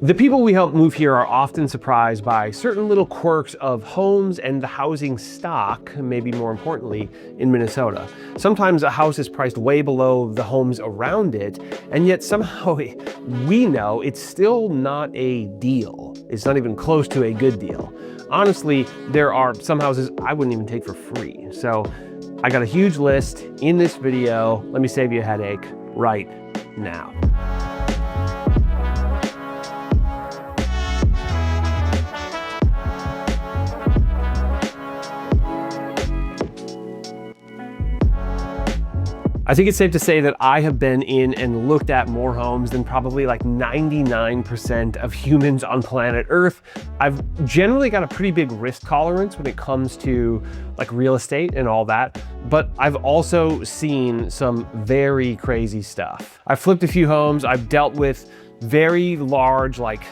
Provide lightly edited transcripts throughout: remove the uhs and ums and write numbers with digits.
The people we help move here are often surprised by certain little quirks of homes and the housing stock, maybe more importantly, in Minnesota. Sometimes a house is priced way below the homes around it, and yet somehow we know it's still not a deal. It's not even close to a good deal. Honestly, there are some houses I wouldn't even take for free. So I got a huge list in this video. Let me save you a headache right now. I think it's safe to say that I have been in and looked at more homes than probably like 99% of humans on planet Earth. I've generally got a pretty big risk tolerance when it comes to like real estate and all that, but I've also seen some very crazy stuff. I've flipped a few homes. I've dealt with very large, like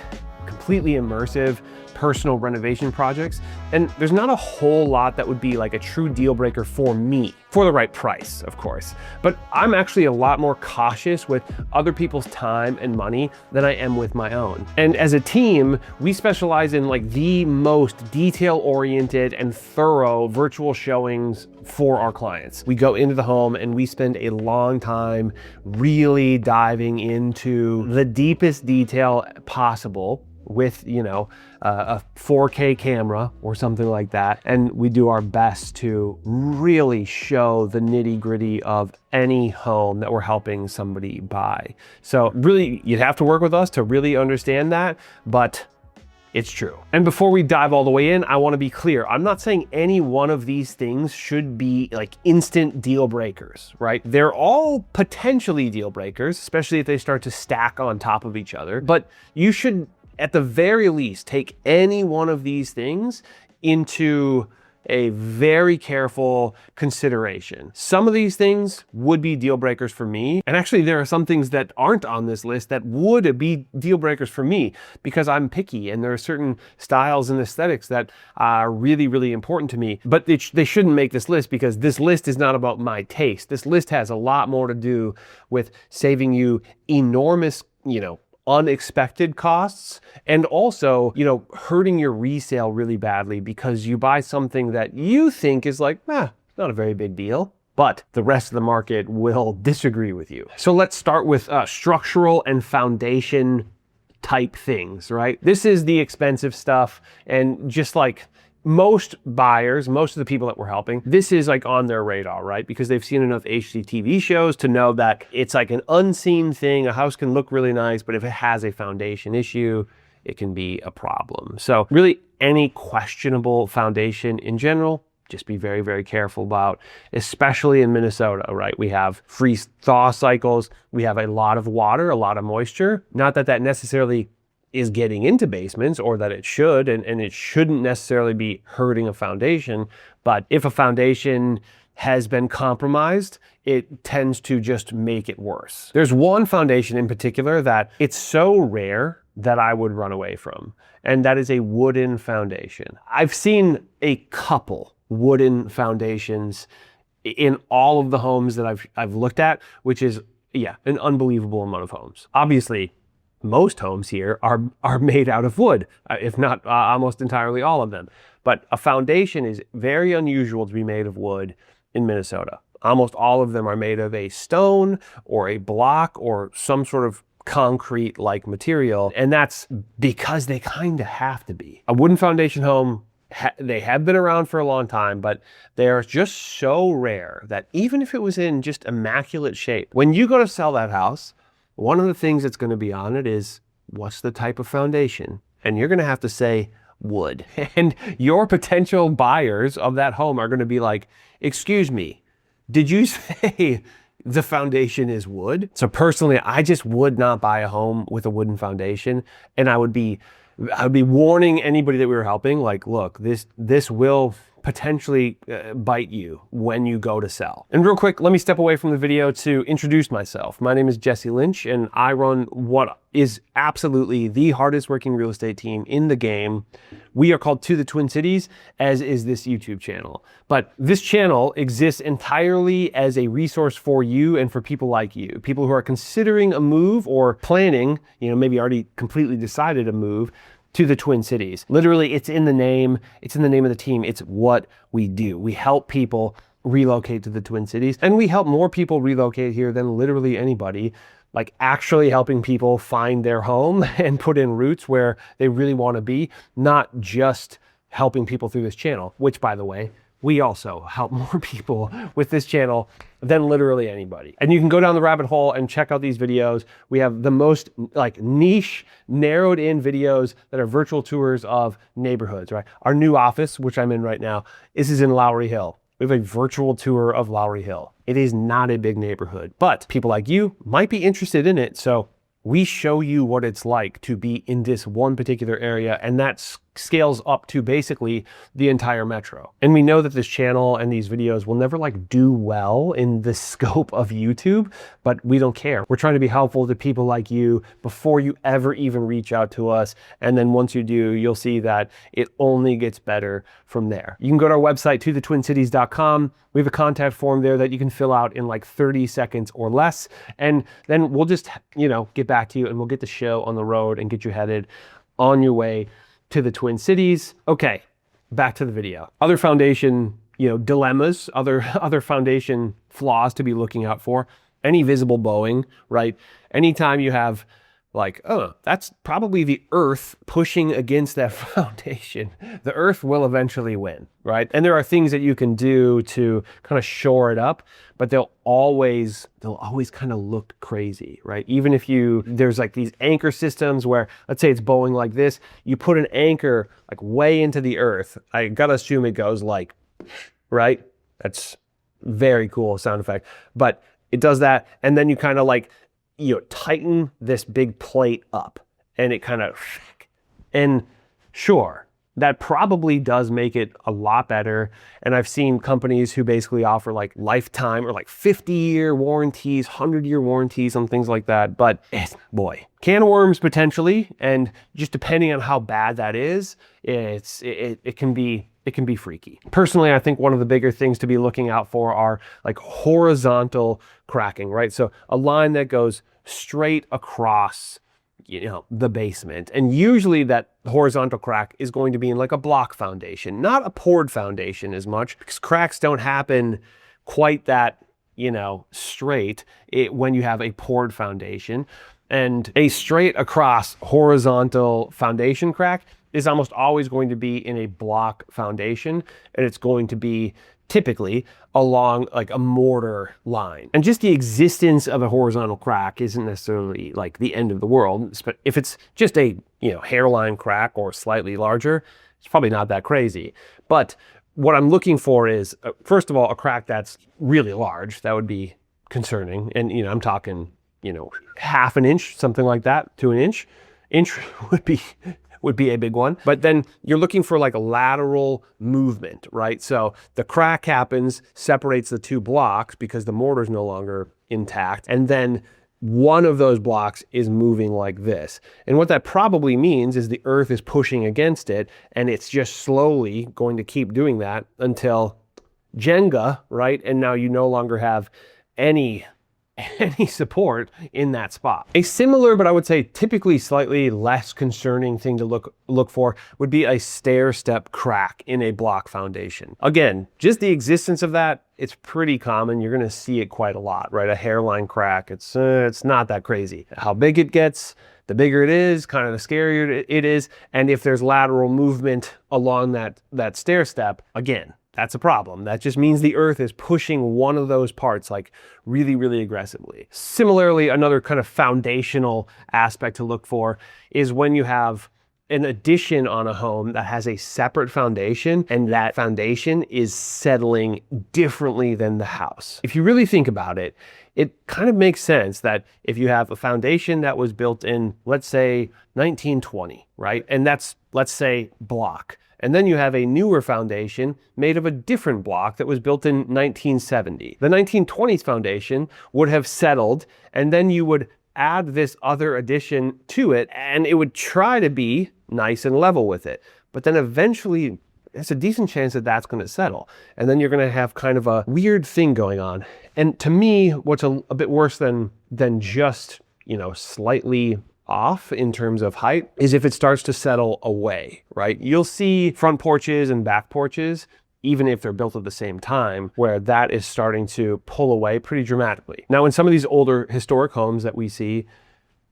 completely immersive personal renovation projects, and there's not a whole lot that would be like a true deal breaker for me, for the right price, of course. But I'm actually a lot more cautious with other people's time and money than I am with my own. And as a team, we specialize in like the most detail-oriented and thorough virtual showings for our clients. We go into the home and we spend a long time really diving into the deepest detail possible with, you know, a 4K camera or something like that. And we do our best to really show the nitty-gritty of any home that we're helping somebody buy. So really, you'd have to work with us to really understand that, but it's true. And before we dive all the way in, I want to be clear. I'm not saying any one of these things should be like instant deal breakers, right? They're all potentially deal breakers, especially if they start to stack on top of each other. But you should, at the very least, take any one of these things into a very careful consideration. Some of these things would be deal breakers for me. And actually, there are some things that aren't on this list that would be deal breakers for me because I'm picky and there are certain styles and aesthetics that are really, really important to me. But they shouldn't make this list because this list is not about my taste. This list has a lot more to do with saving you enormous, unexpected costs, and also, hurting your resale really badly because you buy something that you think is like, not a very big deal, but the rest of the market will disagree with you. So let's start with structural and foundation type things, right? This is the expensive stuff, and just like most buyers, most of the people that we're helping, this is like on their radar, right? Because they've seen enough HGTV shows to know that it's like an unseen thing. A house can look really nice, but if it has a foundation issue, it can be a problem. So really any questionable foundation in general, just be very, very careful about, especially in Minnesota, right? We have freeze thaw cycles. We have a lot of water, a lot of moisture. Not that that necessarily is getting into basements or that it should, and it shouldn't necessarily be hurting a foundation. But if a foundation has been compromised, it tends to just make it worse. There's one foundation in particular that it's so rare that I would run away from, and that is a wooden foundation. I've seen a couple wooden foundations in all of the homes that I've looked at, which is, an unbelievable amount of homes. Obviously, most homes here are made out of wood, if not almost entirely all of them. But a foundation is very unusual to be made of wood in Minnesota. Almost all of them are made of a stone or a block or some sort of concrete-like material, and that's because they kind of have to be. A wooden foundation home, they have been around for a long time, but they're just so rare that even if it was in just immaculate shape, when you go to sell that house, one of the things that's going to be on it is, what's the type of foundation? And you're going to have to say wood. And your potential buyers of that home are going to be like, excuse me, did you say the foundation is wood? So personally, I just would not buy a home with a wooden foundation. And I would be warning anybody that we were helping, like, look, this will potentially bite you when you go to sell. And real quick, let me step away from the video to introduce myself. My name is Jesse Lynch, and I run what is absolutely the hardest working real estate team in the game. We are called To the Twin Cities, as is this YouTube channel. But this channel exists entirely as a resource for you and for people like you, people who are considering a move or planning, maybe already completely decided a move to the Twin Cities. Literally, it's in the name. It's in the name of the team. It's what we do. We help people relocate to the Twin Cities, and we help more people relocate here than literally anybody, like actually helping people find their home and put in roots where they really want to be, not just helping people through this channel, which, by the way, we also help more people with this channel than literally anybody. And you can go down the rabbit hole and check out these videos. We have the most niche, narrowed in videos that are virtual tours of neighborhoods, right? Our new office, which I'm in right now, is in Lowry Hill. We have a virtual tour of Lowry Hill. It is not a big neighborhood, but people like you might be interested in it. So we show you what it's like to be in this one particular area, and that scales up to basically the entire metro. And we know that this channel and these videos will never do well in the scope of YouTube, but we don't care. We're trying to be helpful to people like you before you ever even reach out to us. And then once you do, you'll see that it only gets better from there. You can go to our website, tothetwincities.com. We have a contact form there that you can fill out in 30 seconds or less. And then we'll just, get back to you, and we'll get the show on the road and get you headed on your way to the Twin Cities. Okay, back to the video. Other foundation, dilemmas, other foundation flaws to be looking out for. Any visible bowing, right? Anytime you have that's probably the earth pushing against that foundation, the earth will eventually win, right? And there are things that you can do to kind of shore it up, but they'll always kind of look crazy, right? Even if there's these anchor systems where, let's say it's bowing like this, you put an anchor way into the earth. I gotta assume it goes right? That's very cool sound effect, but it does that. And then you kind of tighten this big plate up, and it kind of, and sure, that probably does make it a lot better. And I've seen companies who basically offer lifetime or 50-year warranties, 100-year warranties on things like that. But boy, can of worms potentially, and just depending on how bad that is, it can be freaky. Personally, I think one of the bigger things to be looking out for are horizontal cracking, right? So a line that goes straight across, the basement. And usually that horizontal crack is going to be in a block foundation, not a poured foundation as much, because cracks don't happen quite that, straight when you have a poured foundation. And a straight across horizontal foundation crack is almost always going to be in a block foundation, and it's going to be typically along a mortar line. And just the existence of a horizontal crack isn't necessarily the end of the world. But if it's just a hairline crack or slightly larger, it's probably not that crazy. But what I'm looking for is, first of all, a crack that's really large. That would be concerning. And I'm talking half an inch, something like that, to an inch. Inch would be a big one. But then you're looking for a lateral movement, right? So the crack happens, separates the two blocks because the mortar is no longer intact. And then one of those blocks is moving like this. And what that probably means is the earth is pushing against it, and it's just slowly going to keep doing that until Jenga, right? And now you no longer have any support in that spot. A similar, but I would say typically slightly less concerning thing to look for would be a stair step crack in a block foundation. Again, just the existence of that, it's pretty common. You're going to see it quite a lot, right? A hairline crack, it's not that crazy. How big it gets, the bigger it is, kind of the scarier it is. And if there's lateral movement along that stair step, again, that's a problem. That just means the earth is pushing one of those parts really, really aggressively. Similarly, another kind of foundational aspect to look for is when you have an addition on a home that has a separate foundation and that foundation is settling differently than the house. If you really think about it, it kind of makes sense that if you have a foundation that was built in, let's say, 1920, right? And that's, let's say, block. And then you have a newer foundation made of a different block that was built in 1970. The 1920s foundation would have settled, and then you would add this other addition to it, and it would try to be nice and level with it. But then eventually, there's a decent chance that that's going to settle. And then you're going to have kind of a weird thing going on. And to me, what's a bit worse than just, slightly off in terms of height is if it starts to settle away, right? You'll see front porches and back porches, even if they're built at the same time, where that is starting to pull away pretty dramatically. Now, in some of these older historic homes that we see,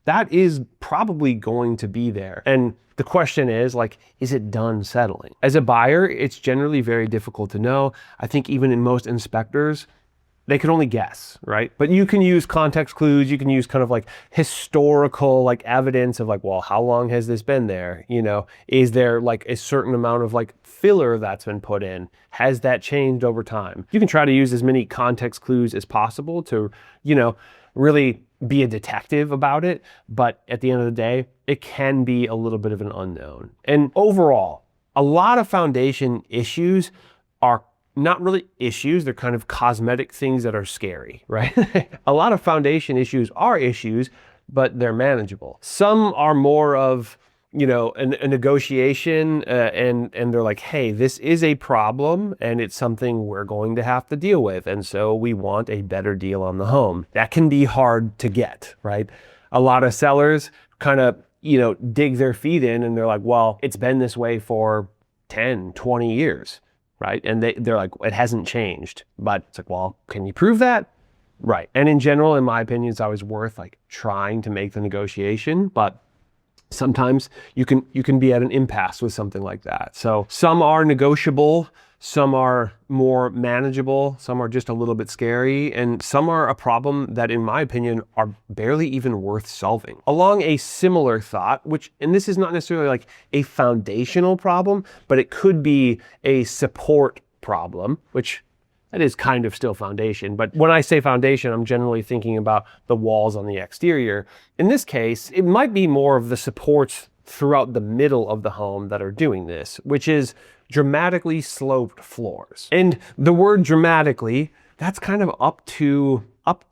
that is probably going to be there. And the question is, is it done settling? As a buyer, it's generally very difficult to know. I think even in most inspectors, they can only guess, right? But you can use context clues. You can use kind of historical evidence of well, how long has this been there? Is there a certain amount of filler that's been put in? Has that changed over time? You can try to use as many context clues as possible to, really be a detective about it. But at the end of the day, it can be a little bit of an unknown. And overall, a lot of foundation issues are not really issues. They're kind of cosmetic things that are scary, right? A lot of foundation issues are issues, but they're manageable. Some are more of, a negotiation and they're hey, this is a problem and it's something we're going to have to deal with. And so we want a better deal on the home. That can be hard to get, right? A lot of sellers kind of, dig their feet in and they're well, it's been this way for 10, 20 years. Right? And they're it hasn't changed. But it's well, can you prove that? Right. And in general, in my opinion, it's always worth trying to make the negotiation. But sometimes you can be at an impasse with something like that. So some are negotiable, some are more manageable, some are just a little bit scary, and some are a problem that, in my opinion, are barely even worth solving. Along a similar thought, and this is not necessarily a foundational problem, but it could be a support problem, which that is kind of still foundation. But when I say foundation, I'm generally thinking about the walls on the exterior. In this case, it might be more of the supports throughout the middle of the home that are doing this, which is dramatically sloped floors. And the word dramatically, that's kind of up to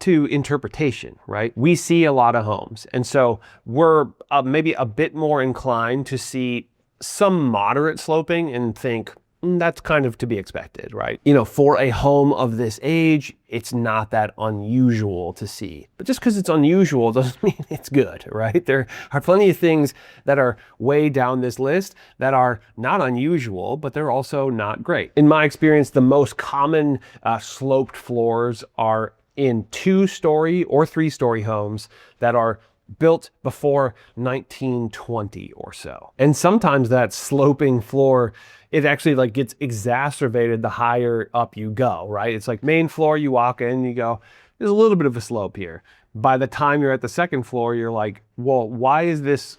interpretation, right? We see a lot of homes. And so we're maybe a bit more inclined to see some moderate sloping and think, that's kind of to be expected, right? For a home of this age, it's not that unusual to see. But just because it's unusual doesn't mean it's good, right? There are plenty of things that are way down this list that are not unusual, but they're also not great. In my experience, the most common sloped floors are in 2-story or 3-story homes that are built before 1920 or so. And sometimes that sloping floor, it actually gets exacerbated the higher up you go, right? It's main floor, you walk in, you go, there's a little bit of a slope here. By the time you're at the second floor, you're well, why is this,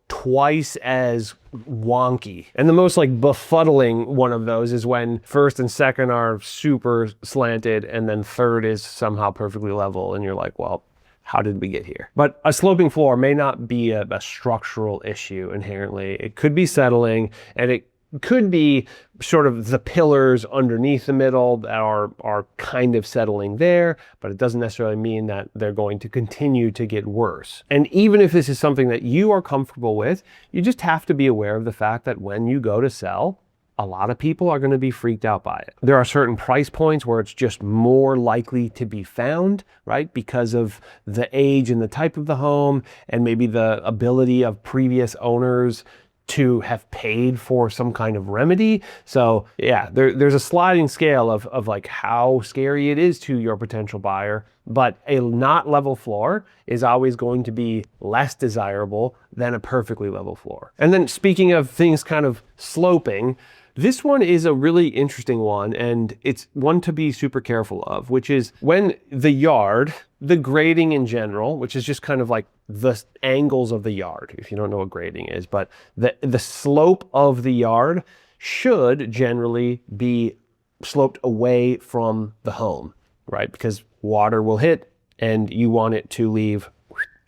twice as wonky? And the most befuddling one of those is when first and second are super slanted and then third is somehow perfectly level. And you're well, how did we get here? But a sloping floor may not be a structural issue inherently. It could be settling, and it could be sort of the pillars underneath the middle that are kind of settling there, but it doesn't necessarily mean that they're going to continue to get worse. And even if this is something that you are comfortable with, you just have to be aware of the fact that when you go to sell, a lot of people are going to be freaked out by it. There are certain price points where it's just more likely to be found, right? Because of the age and the type of the home and maybe the ability of previous owners to have paid for some kind of remedy. So yeah, there's a sliding scale of how scary it is to your potential buyer, but a not level floor is always going to be less desirable than a perfectly level floor. And then speaking of things kind of sloping, this one is a really interesting one, and it's one to be super careful of, which is when the yard the grading in general, which is just kind of like the angles of the yard, if you don't know what grading is, but the slope of the yard should generally be sloped away from the home, right? Because water will hit and you want it to leave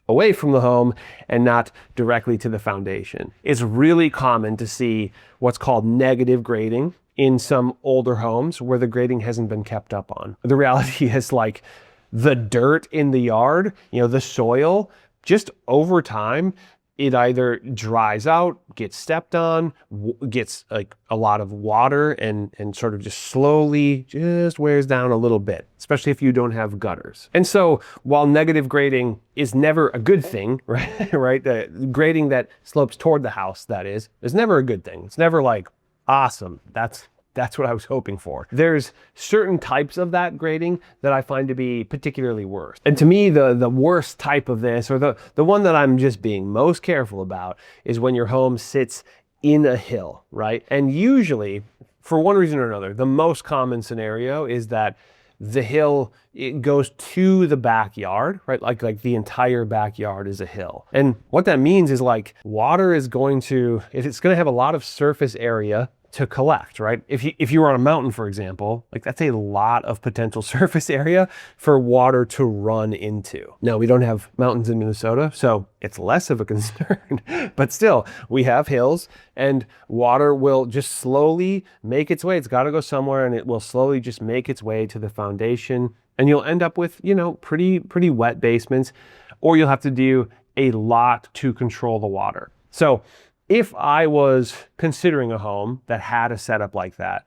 away from the home and not directly to the foundation. It's really common to see what's called negative grading in some older homes where the grading hasn't been kept up on. The reality is, like, the dirt in the yard, the soil, just over time, it either dries out, gets stepped on, gets like a lot of water and sort of just slowly just wears down a little bit, especially if you don't have gutters. And so while negative grading is never a good thing, right? The grading that slopes toward the house, that is never a good thing. It's never like, awesome, that's what I was hoping for. There's certain types of that grading that I find to be particularly worse. And to me, the worst type of this, or the one that I'm just being most careful about, is when your home sits in a hill, right? And usually, for one reason or another, the most common scenario is that the hill, it goes to the backyard, right? Like the entire backyard is a hill. And what that means is, like, water is going to, it's going to have a lot of surface area to collect, right? If you were on a mountain, for example, like, that's a lot of potential surface area for water to run into. Now, we don't have mountains in Minnesota, so it's less of a concern, but still, we have hills and water will just slowly make its way. It's got to go somewhere, and it will slowly just make its way to the foundation, and you'll end up with, pretty wet basements, or you'll have to do a lot to control the water. So if I was considering a home that had a setup like that,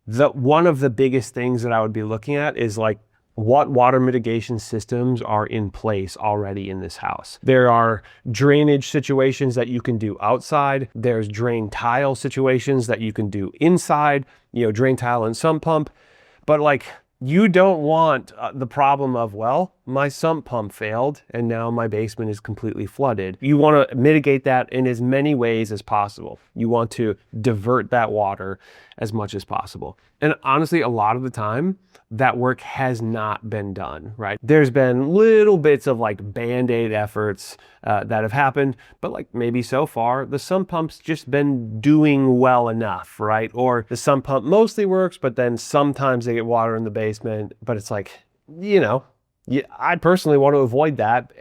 one of the biggest things that I would be looking at is, like, what water mitigation systems are in place already in this house. There are drainage situations that you can do outside. There's drain tile situations that you can do inside, drain tile and sump pump. But, like, you don't want the problem of, well, my sump pump failed and now my basement is completely flooded. You want to mitigate that in as many ways as possible. You want to divert that water as much as possible. And honestly, a lot of the time, that work has not been done, right? There's been little bits of, like, Band-Aid efforts that have happened, but, like, maybe so far the sump pump's just been doing well enough, right? Or the sump pump mostly works, but then sometimes they get water in the basement, but it's like, I personally want to avoid that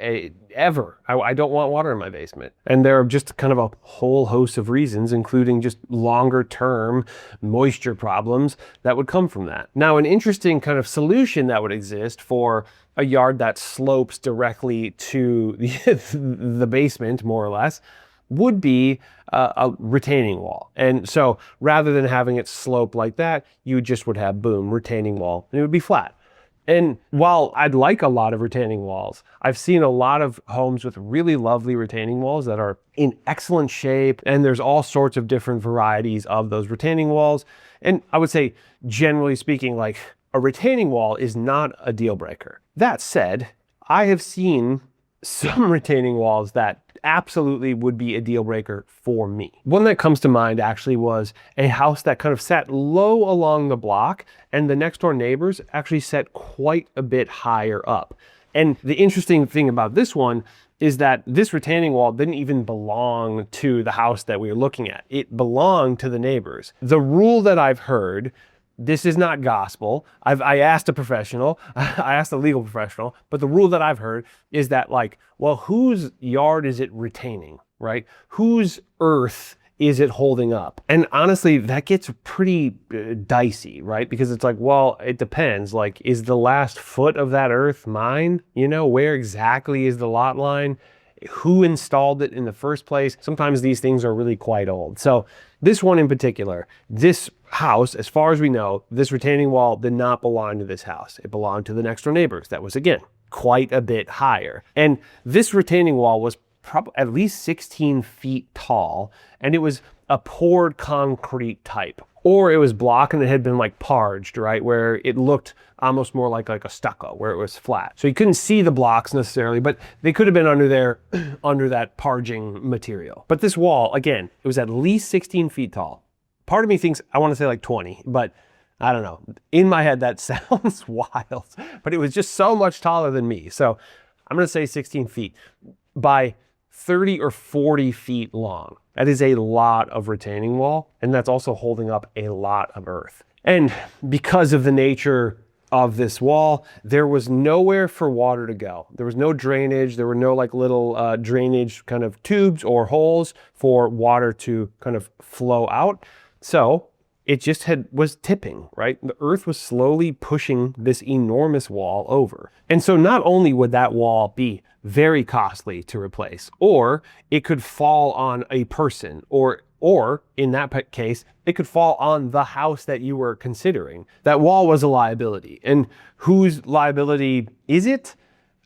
ever. I don't want water in my basement. And there are just kind of a whole host of reasons, including just longer term moisture problems that would come from that. Now, an interesting kind of solution that would exist for a yard that slopes directly to the basement, more or less, would be a retaining wall. And so rather than having it slope like that, you just would have, boom, retaining wall, and it would be flat. And while I'd like a lot of retaining walls, I've seen a lot of homes with really lovely retaining walls that are in excellent shape, and there's all sorts of different varieties of those retaining walls. And I would say, generally speaking, like, a retaining wall is not a deal breaker. That said, I have seen some retaining walls that absolutely would be a deal breaker for me. One that comes to mind actually was a house that kind of sat low along the block, and the next door neighbors actually sat quite a bit higher up. And the interesting thing about this one is that this retaining wall didn't even belong to the house that we were looking at. It belonged to the neighbors. The rule that I've heard, this is not gospel. I asked a professional, I asked a legal professional, but the rule that I've heard is that, like, well, whose yard is it retaining, right? Whose earth is it holding up? And honestly, that gets pretty dicey, right? Because it's like, well, it depends. Like, is the last foot of that earth mine? Where exactly is the lot line? Who installed it in the first place? Sometimes these things are really quite old. So this one in particular, this house, as far as we know, this retaining wall did not belong to this house. It belonged to the next door neighbors. That was, again, quite a bit higher. And this retaining wall was probably at least 16 feet tall, and it was a poured concrete type. Or it was block and it had been, like, parged, right? Where it looked almost more like a stucco, where it was flat. So you couldn't see the blocks necessarily, but they could have been under there, under that parging material. But this wall, again, it was at least 16 feet tall. Part of me thinks, I want to say like 20, but I don't know. In my head, that sounds wild, but it was just so much taller than me. So I'm going to say 16 feet by 30 or 40 feet long. That is a lot of retaining wall, and that's also holding up a lot of earth. And because of the nature of this wall, there was nowhere for water to go. There was no drainage. There were no like little drainage kind of tubes or holes for water to kind of flow out. So it just was tipping, right? The earth was slowly pushing this enormous wall over. And so not only would that wall be very costly to replace, or it could fall on a person, or in that case, it could fall on the house that you were considering. That wall was a liability. And whose liability is it?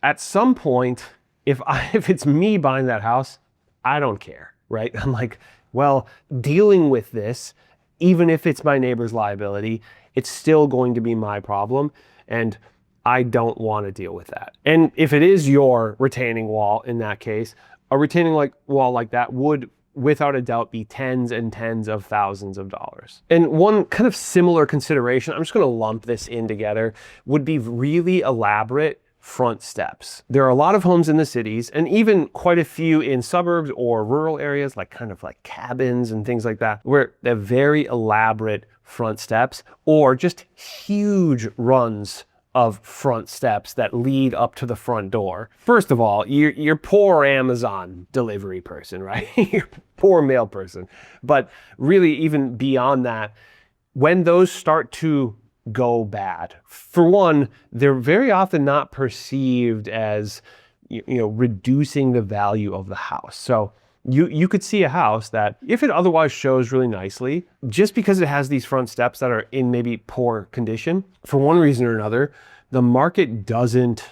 At some point, if it's me buying that house, I don't care, right? I'm like, well, dealing with this, even if it's my neighbor's liability, it's still going to be my problem. And I don't want to deal with that. And if it is your retaining wall, in that case, a retaining wall like that would without a doubt be tens and tens of thousands of dollars. And one kind of similar consideration, I'm just going to lump this in together, would be really elaborate front steps. There are a lot of homes in the cities, and even quite a few in suburbs or rural areas, like kind of like cabins and things like that, where they have very elaborate front steps or just huge runs of front steps that lead up to the front door. First of all, you're poor Amazon delivery person, right? You're poor mail person. But really, even beyond that, when those start to go bad, for one, they're very often not perceived as reducing the value of the house. So you could see a house that, if it otherwise shows really nicely, just because it has these front steps that are in maybe poor condition, for one reason or another, the market doesn't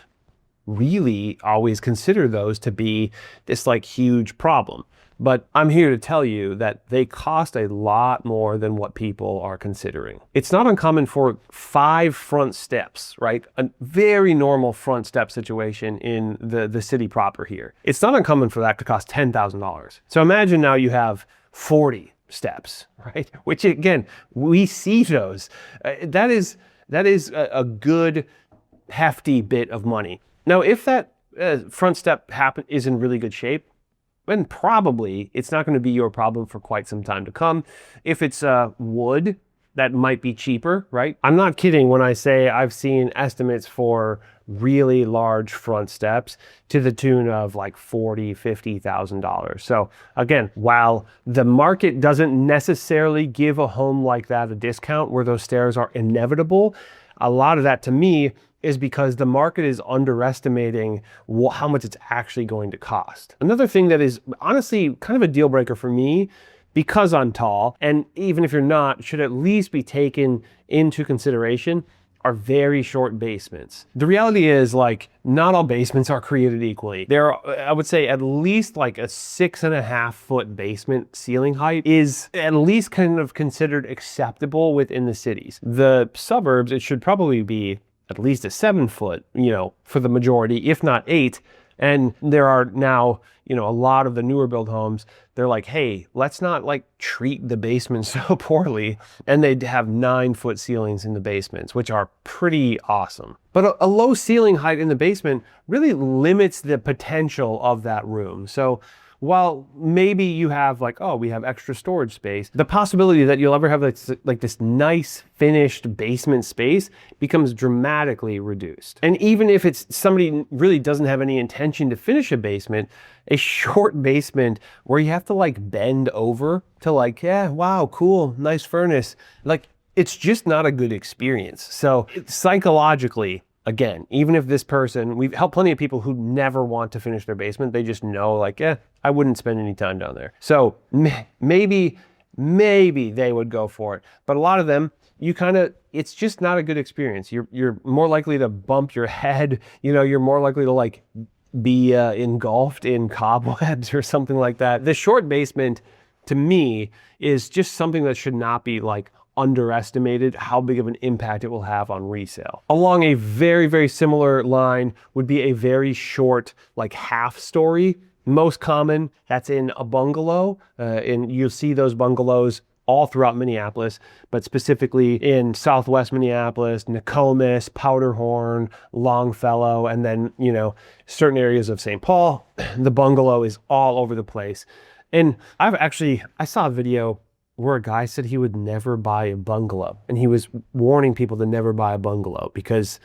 really always consider those to be this like huge problem. But I'm here to tell you that they cost a lot more than what people are considering. It's not uncommon for 5 front steps, right? A very normal front step situation in the city proper here. It's not uncommon for that to cost $10,000. So imagine now you have 40 steps, right? Which again, we see those. That is a good hefty bit of money. Now, if that front step is in really good shape, then probably it's not going to be your problem for quite some time to come. If it's wood, that might be cheaper, right? I'm not kidding when I say I've seen estimates for really large front steps to the tune of like $40,000, $50,000. So again, while the market doesn't necessarily give a home like that a discount where those stairs are inevitable, a lot of that to me is because the market is underestimating how much it's actually going to cost. Another thing that is honestly kind of a deal breaker for me, because I'm tall, and even if you're not, should at least be taken into consideration, are very short basements. The reality is, like, not all basements are created equally. There are, I would say, at least like a 6.5 foot basement ceiling height is at least kind of considered acceptable within the cities. The suburbs, it should probably be at least a 7 foot, for the majority, if not 8. And there are now, a lot of the newer build homes, they're like, hey, let's not like treat the basement so poorly. And they have 9 foot ceilings in the basements, which are pretty awesome. But a low ceiling height in the basement really limits the potential of that room. So while maybe you have like, oh, we have extra storage space, the possibility that you'll ever have like this nice finished basement space becomes dramatically reduced. And even if it's somebody really doesn't have any intention to finish a basement, a short basement where you have to like bend over to like, yeah, wow, cool, nice furnace. Like, it's just not a good experience. So psychologically, again, even if this person, we've helped plenty of people who never want to finish their basement. They just know like, I wouldn't spend any time down there. So maybe they would go for it. But a lot of them, it's just not a good experience. You're more likely to bump your head. You're more likely to like be engulfed in cobwebs or something like that. The short basement, to me, is just something that should not be like underestimated how big of an impact it will have on resale. Along a very, very similar line would be a very short, like half story. Most common, that's in a bungalow. And you'll see those bungalows all throughout Minneapolis, but specifically in Southwest Minneapolis, Nokomis, Powderhorn, Longfellow, and then, certain areas of St. Paul. The bungalow is all over the place. And I saw a video where a guy said he would never buy a bungalow, and he was warning people to never buy a bungalow because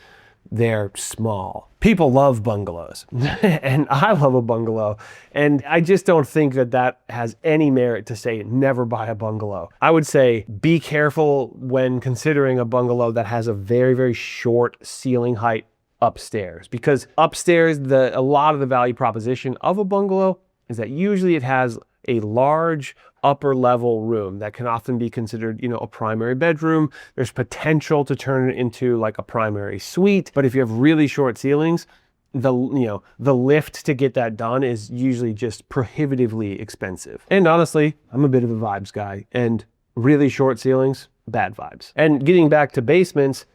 they're small. People love bungalows and I love a bungalow. And I just don't think that has any merit to say never buy a bungalow. I would say be careful when considering a bungalow that has a very, very short ceiling height upstairs, because upstairs, a lot of the value proposition of a bungalow is that usually it has a large upper level room that can often be considered, a primary bedroom. There's potential to turn it into like a primary suite. But if you have really short ceilings, the lift to get that done is usually just prohibitively expensive. And honestly, I'm a bit of a vibes guy, and really short ceilings, bad vibes. And getting back to basements,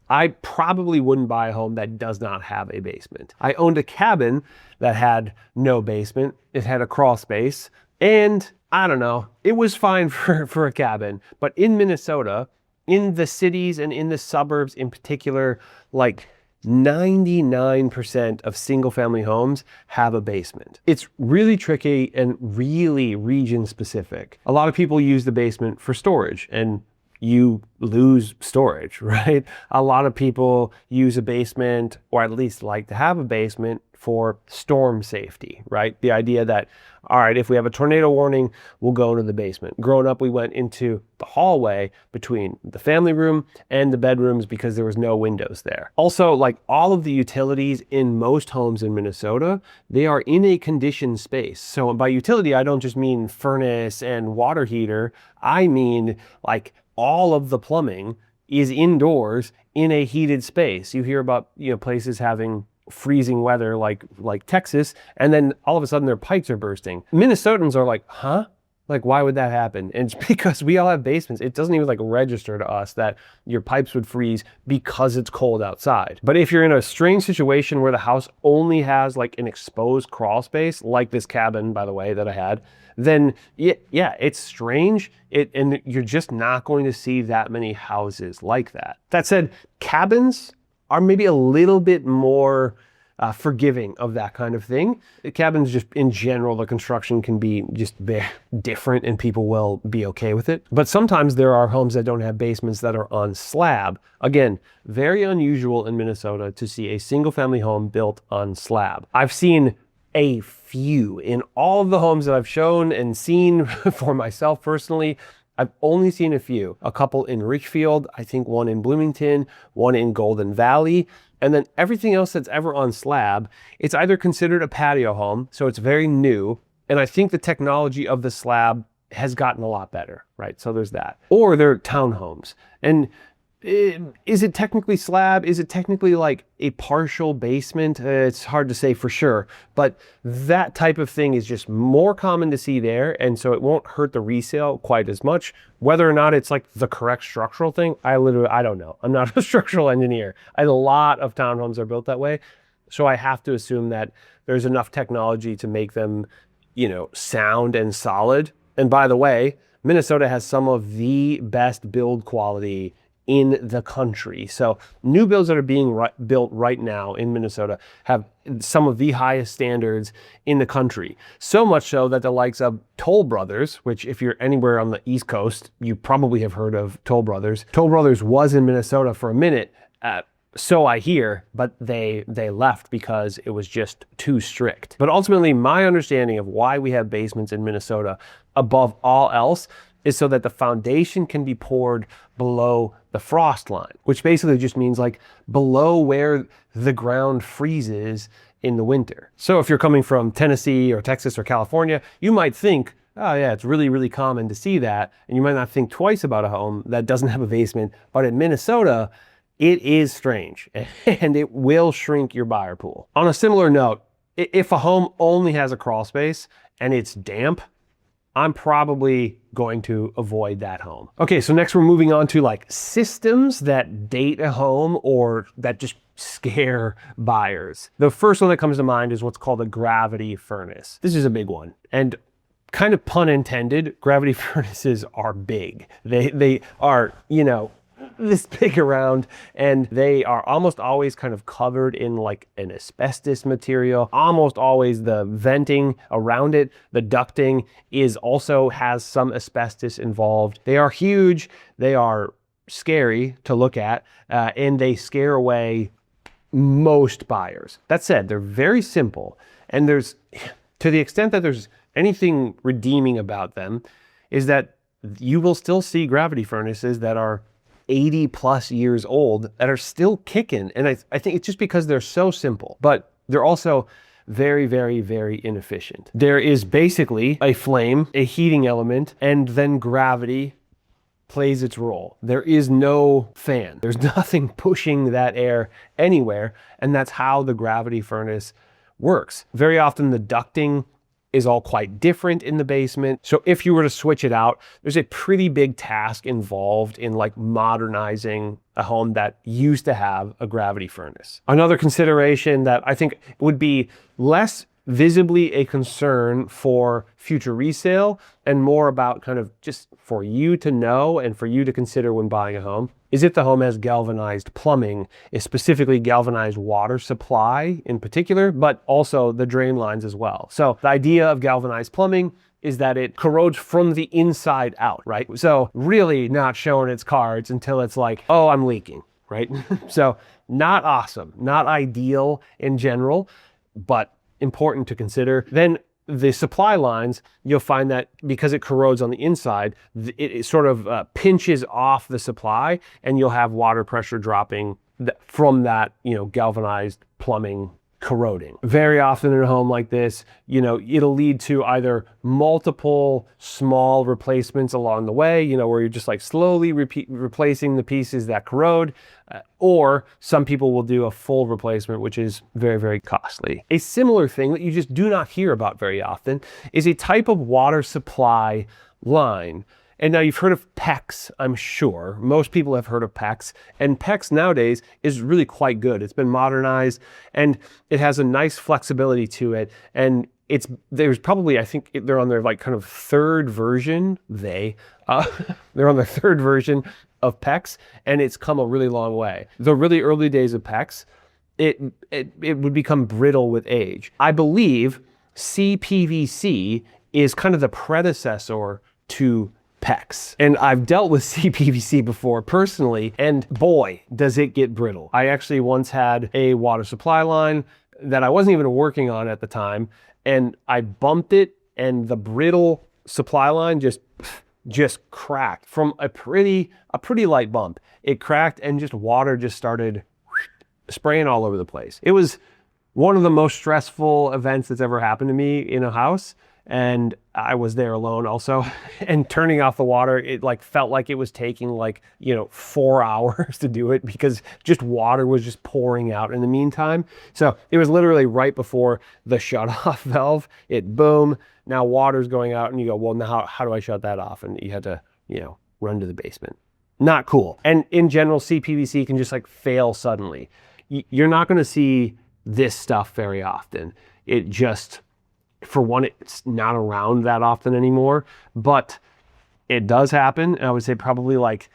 I probably wouldn't buy a home that does not have a basement. I owned a cabin that had no basement. It had a crawl space, and I don't know, it was fine for a cabin. But in Minnesota, in the cities and in the suburbs in particular, like 99% of single family homes have a basement. It's really tricky and really region specific. A lot of people use the basement for storage, and you lose storage, right? A lot of people use a basement, or at least like to have a basement, for storm safety, right? The idea that, all right, if we have a tornado warning, we'll go into the basement. Growing up, we went into the hallway between the family room and the bedrooms because there was no windows there. Also, like all of the utilities in most homes in Minnesota, they are in a conditioned space. So by utility, I don't just mean furnace and water heater. I mean like all of the plumbing is indoors in a heated space. You hear about, places having freezing weather like Texas, and then all of a sudden their pipes are bursting. Minnesotans are like, huh? Like, why would that happen? And it's because we all have basements. It doesn't even register to us that your pipes would freeze because it's cold outside. But if you're in a strange situation where the house only has an exposed crawl space, like this cabin, by the way, that I had, then yeah, it's strange. And you're just not going to see that many houses like that. That said, cabins are maybe a little bit more forgiving of that kind of thing. Cabins, just in general, the construction can be just very different and people will be okay with it. But sometimes there are homes that don't have basements that are on slab. Again, very unusual in Minnesota to see a single family home built on slab. I've seen a few in all of the homes that I've shown and seen for myself personally. I've only seen a few, a couple in Richfield, I think one in Bloomington, one in Golden Valley, and then everything else that's ever on slab, it's either considered a patio home, so it's very new, and I think the technology of the slab has gotten a lot better, right? So there's that. Or they're townhomes. And is it technically slab? Is it technically a partial basement? It's hard to say for sure, but that type of thing is just more common to see there, and so it won't hurt the resale quite as much. Whether or not it's the correct structural thing, I don't know. I'm not a structural engineer. A lot of townhomes are built that way, so I have to assume that there's enough technology to make them, sound and solid. And by the way, Minnesota has some of the best build quality in the country. So new builds that are being built right now in Minnesota have some of the highest standards in the country. So much so that the likes of Toll Brothers, which if you're anywhere on the East Coast, you probably have heard of Toll Brothers. Toll Brothers was in Minnesota for a minute, so I hear, but they left because it was just too strict. But ultimately, my understanding of why we have basements in Minnesota above all else is so that the foundation can be poured below the frost line, which basically just means below where the ground freezes in the winter. So if you're coming from Tennessee or Texas or California, you might think, oh yeah, it's really, really common to see that. And you might not think twice about a home that doesn't have a basement. But in Minnesota, it is strange and it will shrink your buyer pool. On a similar note, if a home only has a crawl space and it's damp, I'm probably going to avoid that home. Okay, so next we're moving on to systems that date a home or that just scare buyers. The first one that comes to mind is what's called a gravity furnace. This is a big one. And kind of pun intended, gravity furnaces are big. They are, this big around, and they are almost always kind of covered in like an asbestos material. Almost always the venting around it, the ducting also has some asbestos involved. They are huge, they are scary to look at, and they scare away most buyers. That said, they're very simple, and to the extent that there's anything redeeming about them, is that you will still see gravity furnaces that are 80 plus years old that are still kicking. And I think it's just because they're so simple, but they're also very, very, very inefficient. There is basically a flame, a heating element, and then gravity plays its role. There is no fan. There's nothing pushing that air anywhere, and that's how the gravity furnace works. Very often the ducting is all quite different in the basement. So if you were to switch it out, there's a pretty big task involved in like modernizing a home that used to have a gravity furnace. Another consideration that I think would be less visibly a concern for future resale and more about kind of just for you to know and for you to consider when buying a home is if the home has galvanized plumbing, is specifically galvanized water supply in particular, but also the drain lines as well. So the idea of galvanized plumbing is that it corrodes from the inside out, right? So really not showing its cards until it's like, oh, I'm leaking, right? So not awesome, not ideal in general, but important to consider. Then the supply lines, you'll find that because it corrodes on the inside, it sort of pinches off the supply, and you'll have water pressure dropping from that, galvanized plumbing corroding. Very often in a home like this, it'll lead to either multiple small replacements along the way, where you're just like slowly replacing the pieces that corrode, or some people will do a full replacement, which is very, very costly. A similar thing that you just do not hear about very often is a type of water supply line. And now you've heard of PEX, I'm sure. Most people have heard of PEX. And PEX nowadays is really quite good. It's been modernized and it has a nice flexibility to it. And there's probably, I think they're on their like kind of third version. They're on their third version of PEX, and it's come a really long way. The really early days of PEX, it would become brittle with age. I believe CPVC is kind of the predecessor to PEX. And I've dealt with CPVC before personally, and boy, does it get brittle. I actually once had a water supply line that I wasn't even working on at the time, and I bumped it, and the brittle supply line just cracked from a pretty light bump. It cracked, and just water just started spraying all over the place. It was one of the most stressful events that's ever happened to me in a house. And I was there alone also, and turning off the water, it like felt like it was taking 4 hours to do it because just water was just pouring out in the meantime. So it was literally right before the shut off valve. It boom, now water's going out, and you go, well, now how do I shut that off? And you had to, run to the basement. Not cool. And in general, CPVC can just like fail suddenly. You're not going to see this stuff very often. It just, for one, it's not around that often anymore, but it does happen. And I would say probably like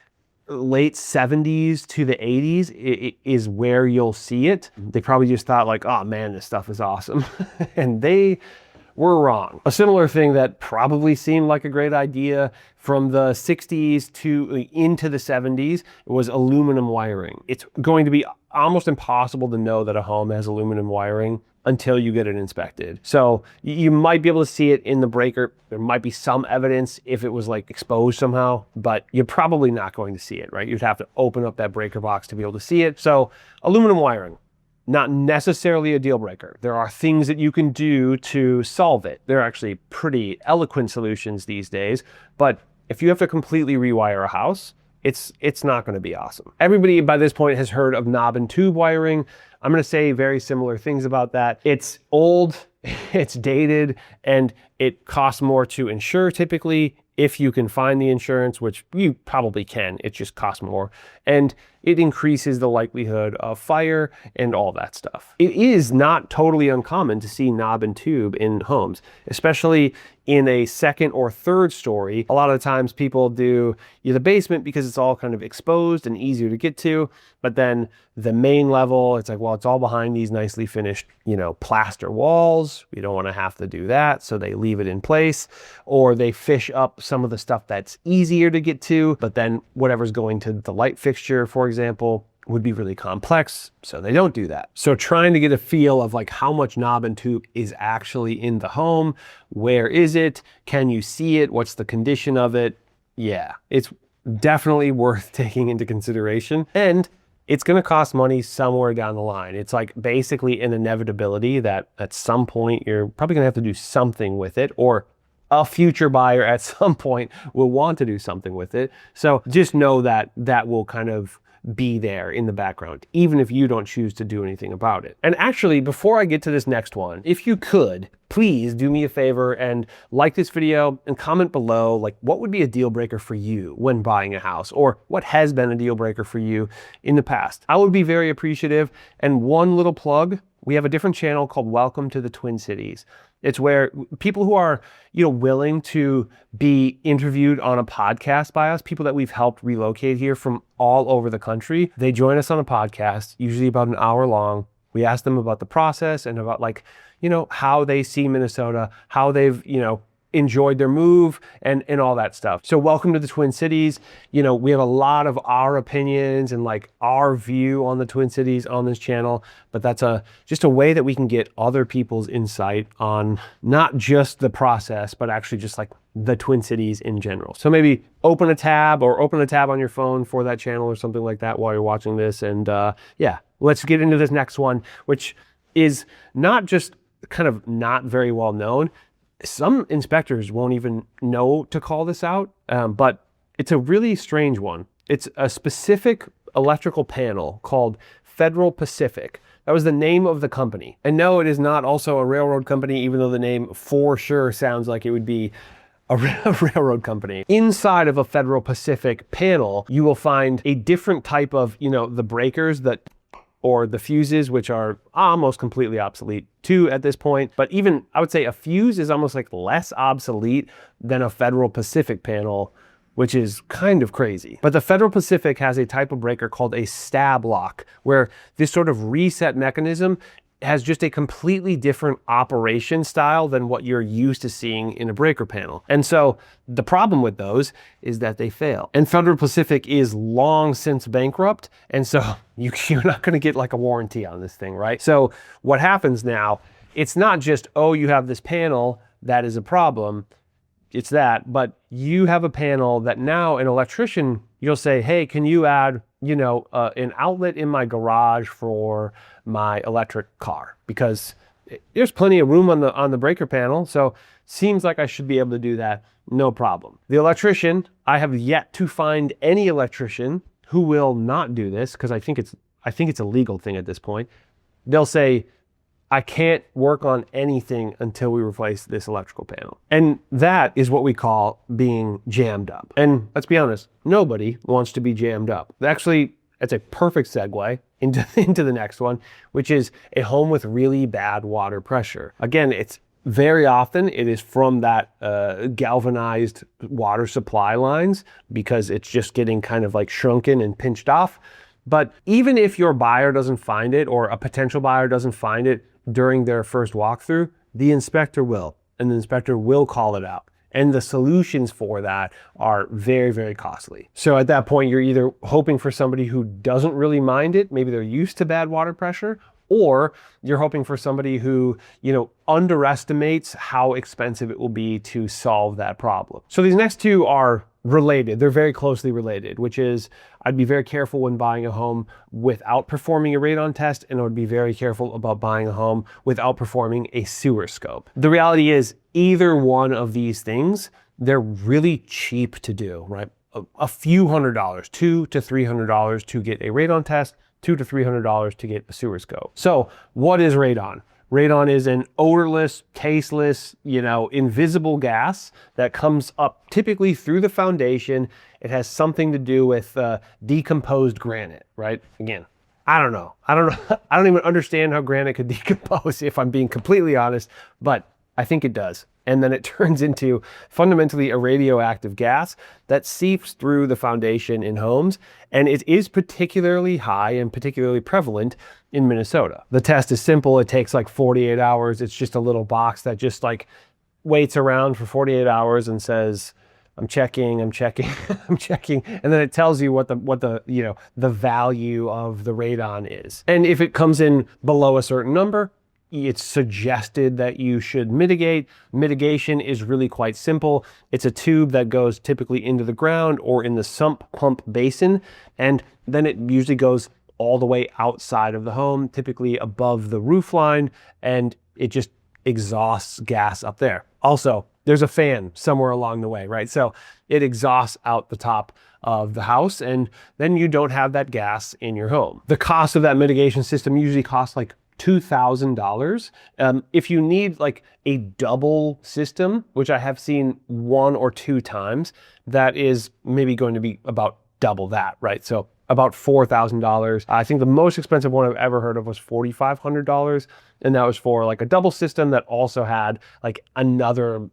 late 70s to the 80s is where you'll see it. They probably just thought like, oh man, this stuff is awesome. And they were wrong. A similar thing that probably seemed like a great idea from the 60s to into the 70s was aluminum wiring. It's going to be almost impossible to know that a home has aluminum wiring until you get it inspected. So you might be able to see it in the breaker. There might be some evidence if it was like exposed somehow, but you're probably not going to see it, right? You'd have to open up that breaker box to be able to see it. So aluminum wiring, not necessarily a deal breaker. There are things that you can do to solve it. They're actually pretty eloquent solutions these days, but if you have to completely rewire a house, it's not going to be awesome. Everybody by this point has heard of knob and tube wiring. I'm going to say very similar things about that. It's old, it's dated, and it costs more to insure typically if you can find the insurance, which you probably can. It just costs more. And it increases the likelihood of fire and all that stuff. It is not totally uncommon to see knob and tube in homes, especially in a second or third story. A lot of the times people do the basement because it's all kind of exposed and easier to get to, but then the main level, it's like, well, it's all behind these nicely finished, plaster walls. We don't want to have to do that, so they leave it in place, or they fish up some of the stuff that's easier to get to, but then whatever's going to the light fixture, for example, would be really complex, so they don't do that. So trying to get a feel of like how much knob and tube is actually in the home, where is it, can you see it, what's the condition of it? Yeah, it's definitely worth taking into consideration, and it's going to cost money somewhere down the line. It's like basically an inevitability that at some point you're probably going to have to do something with it, or a future buyer at some point will want to do something with it. So just know that that will kind of be there in the background, even if you don't choose to do anything about it. And actually, before I get to this next one, if you could, please do me a favor and like this video and comment below, like what would be a deal breaker for you when buying a house, or what has been a deal breaker for you in the past. I would be very appreciative. And one little plug, we have a different channel called Welcome to the Twin Cities. It's where people who are, willing to be interviewed on a podcast by us, people that we've helped relocate here from all over the country, they join us on a podcast, usually about an hour long. We ask them about the process and about how they see Minnesota, how they've, enjoyed their move and all that stuff. So welcome to the Twin Cities. We have a lot of our opinions and like our view on the Twin Cities on this channel, but that's just a way that we can get other people's insight on not just the process, but actually just like the Twin Cities in general. So maybe open a tab on your phone for that channel or something like that while you're watching this. And yeah, let's get into this next one, which is not just kind of not very well known. Some inspectors won't even know to call this out, but it's a really strange one. It's a specific electrical panel called Federal Pacific. That was the name of the company. And no, it is not also a railroad company, even though the name for sure sounds like it would be a railroad company. Inside of a Federal Pacific panel, you will find a different type of, the breakers or the fuses, which are almost completely obsolete too at this point. But even, I would say a fuse is almost like less obsolete than a Federal Pacific panel, which is kind of crazy. But the Federal Pacific has a type of breaker called a stab lock, where this sort of reset mechanism has just a completely different operation style than what you're used to seeing in a breaker panel. And so the problem with those is that they fail. And Federal Pacific is long since bankrupt. And so you're not gonna get like a warranty on this thing, right? So what happens now, it's not just, oh, you have this panel that is a problem. It's that, but you have a panel that now an electrician, you'll say, hey, can you add an outlet in my garage for my electric car, because there's plenty of room on the breaker panel, so seems like I should be able to do that, no problem. The electrician, I have yet to find any electrician who will not do this, because I think it's a legal thing at this point. They'll say, I can't work on anything until we replace this electrical panel. And that is what we call being jammed up. And let's be honest, nobody wants to be jammed up. Actually, that's a perfect segue into the next one, which is a home with really bad water pressure. Again, it's very often it is from that galvanized water supply lines, because it's just getting kind of like shrunken and pinched off. But even if your buyer doesn't find it, or a potential buyer doesn't find it during their first walkthrough, the inspector will, and the inspector will call it out. And the solutions for that are very, very costly. So at that point, you're either hoping for somebody who doesn't really mind it, maybe they're used to bad water pressure, or you're hoping for somebody who, underestimates how expensive it will be to solve that problem. So these next two are related. They're very closely related, which is I'd be very careful when buying a home without performing a radon test, and I would be very careful about buying a home without performing a sewer scope. The reality is either one of these things, they're really cheap to do, right? A few $100s, $200 to $300 to get a radon test, $200 to $300 to get a sewer scope. So what is radon? Radon is an odorless, tasteless, invisible gas that comes up typically through the foundation. It has something to do with decomposed granite, right? Again, I don't know. I don't even understand how granite could decompose, if I'm being completely honest, but I think it does. And then it turns into fundamentally a radioactive gas that seeps through the foundation in homes. And it is particularly high and particularly prevalent in Minnesota. The test is simple. It takes like 48 hours. It's just a little box that just like waits around for 48 hours and says, I'm checking, I'm checking, I'm checking. And then it tells you what the value of the radon is. And if it comes in below a certain number, it's suggested that you should mitigate. Mitigation is really quite simple. It's a tube that goes typically into the ground or in the sump pump basin, and then it usually goes all the way outside of the home, typically above the roof line, and it just exhausts gas up there. Also, there's a fan somewhere along the way, right? So it exhausts out the top of the house, and then you don't have that gas in your home. The cost of that mitigation system usually costs like $2,000. If you need like a double system, which I have seen 1 or 2 times, that is maybe going to be about double that, right? So about $4,000. I think the most expensive one I've ever heard of was $4,500. And that was for like a double system that also had like another,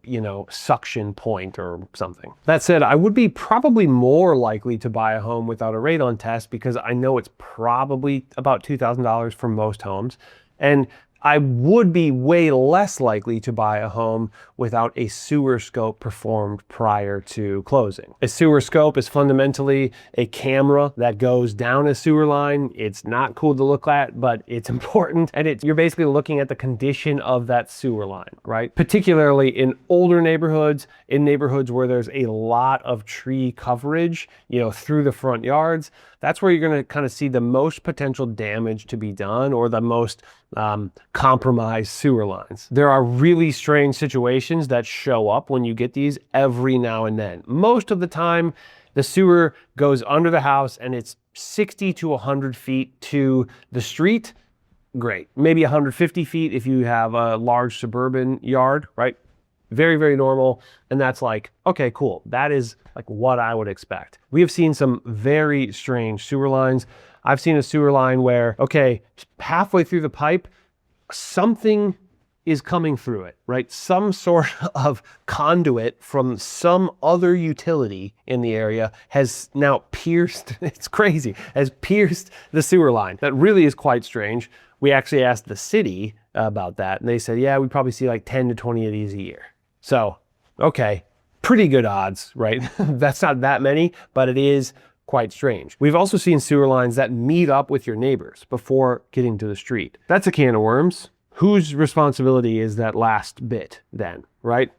suction point or something. That said, I would be probably more likely to buy a home without a radon test because I know it's probably about $2,000 for most homes. And I would be way less likely to buy a home without a sewer scope performed prior to closing. A sewer scope is fundamentally a camera that goes down a sewer line. It's not cool to look at, but it's important. And you're basically looking at the condition of that sewer line, right? Particularly in older neighborhoods, in neighborhoods where there's a lot of tree coverage, through the front yards. That's where you're going to kind of see the most potential damage to be done, or the most compromised sewer lines. There are really strange situations that show up when you get these every now and then. Most of the time, the sewer goes under the house and it's 60 to 100 feet to the street. Great. Maybe 150 feet if you have a large suburban yard, right? Very, very normal. And that's like, okay, cool. That is like what I would expect. We have seen some very strange sewer lines. I've seen a sewer line where, okay, halfway through the pipe, something is coming through it, right? Some sort of conduit from some other utility in the area has now pierced, it's crazy, has pierced the sewer line. That really is quite strange. We actually asked the city about that, and they said, yeah, we probably see like 10 to 20 of these a year. So, okay, pretty good odds, right? That's not that many, but it is quite strange. We've also seen sewer lines that meet up with your neighbors before getting to the street. That's a can of worms. Whose responsibility is that last bit then, right?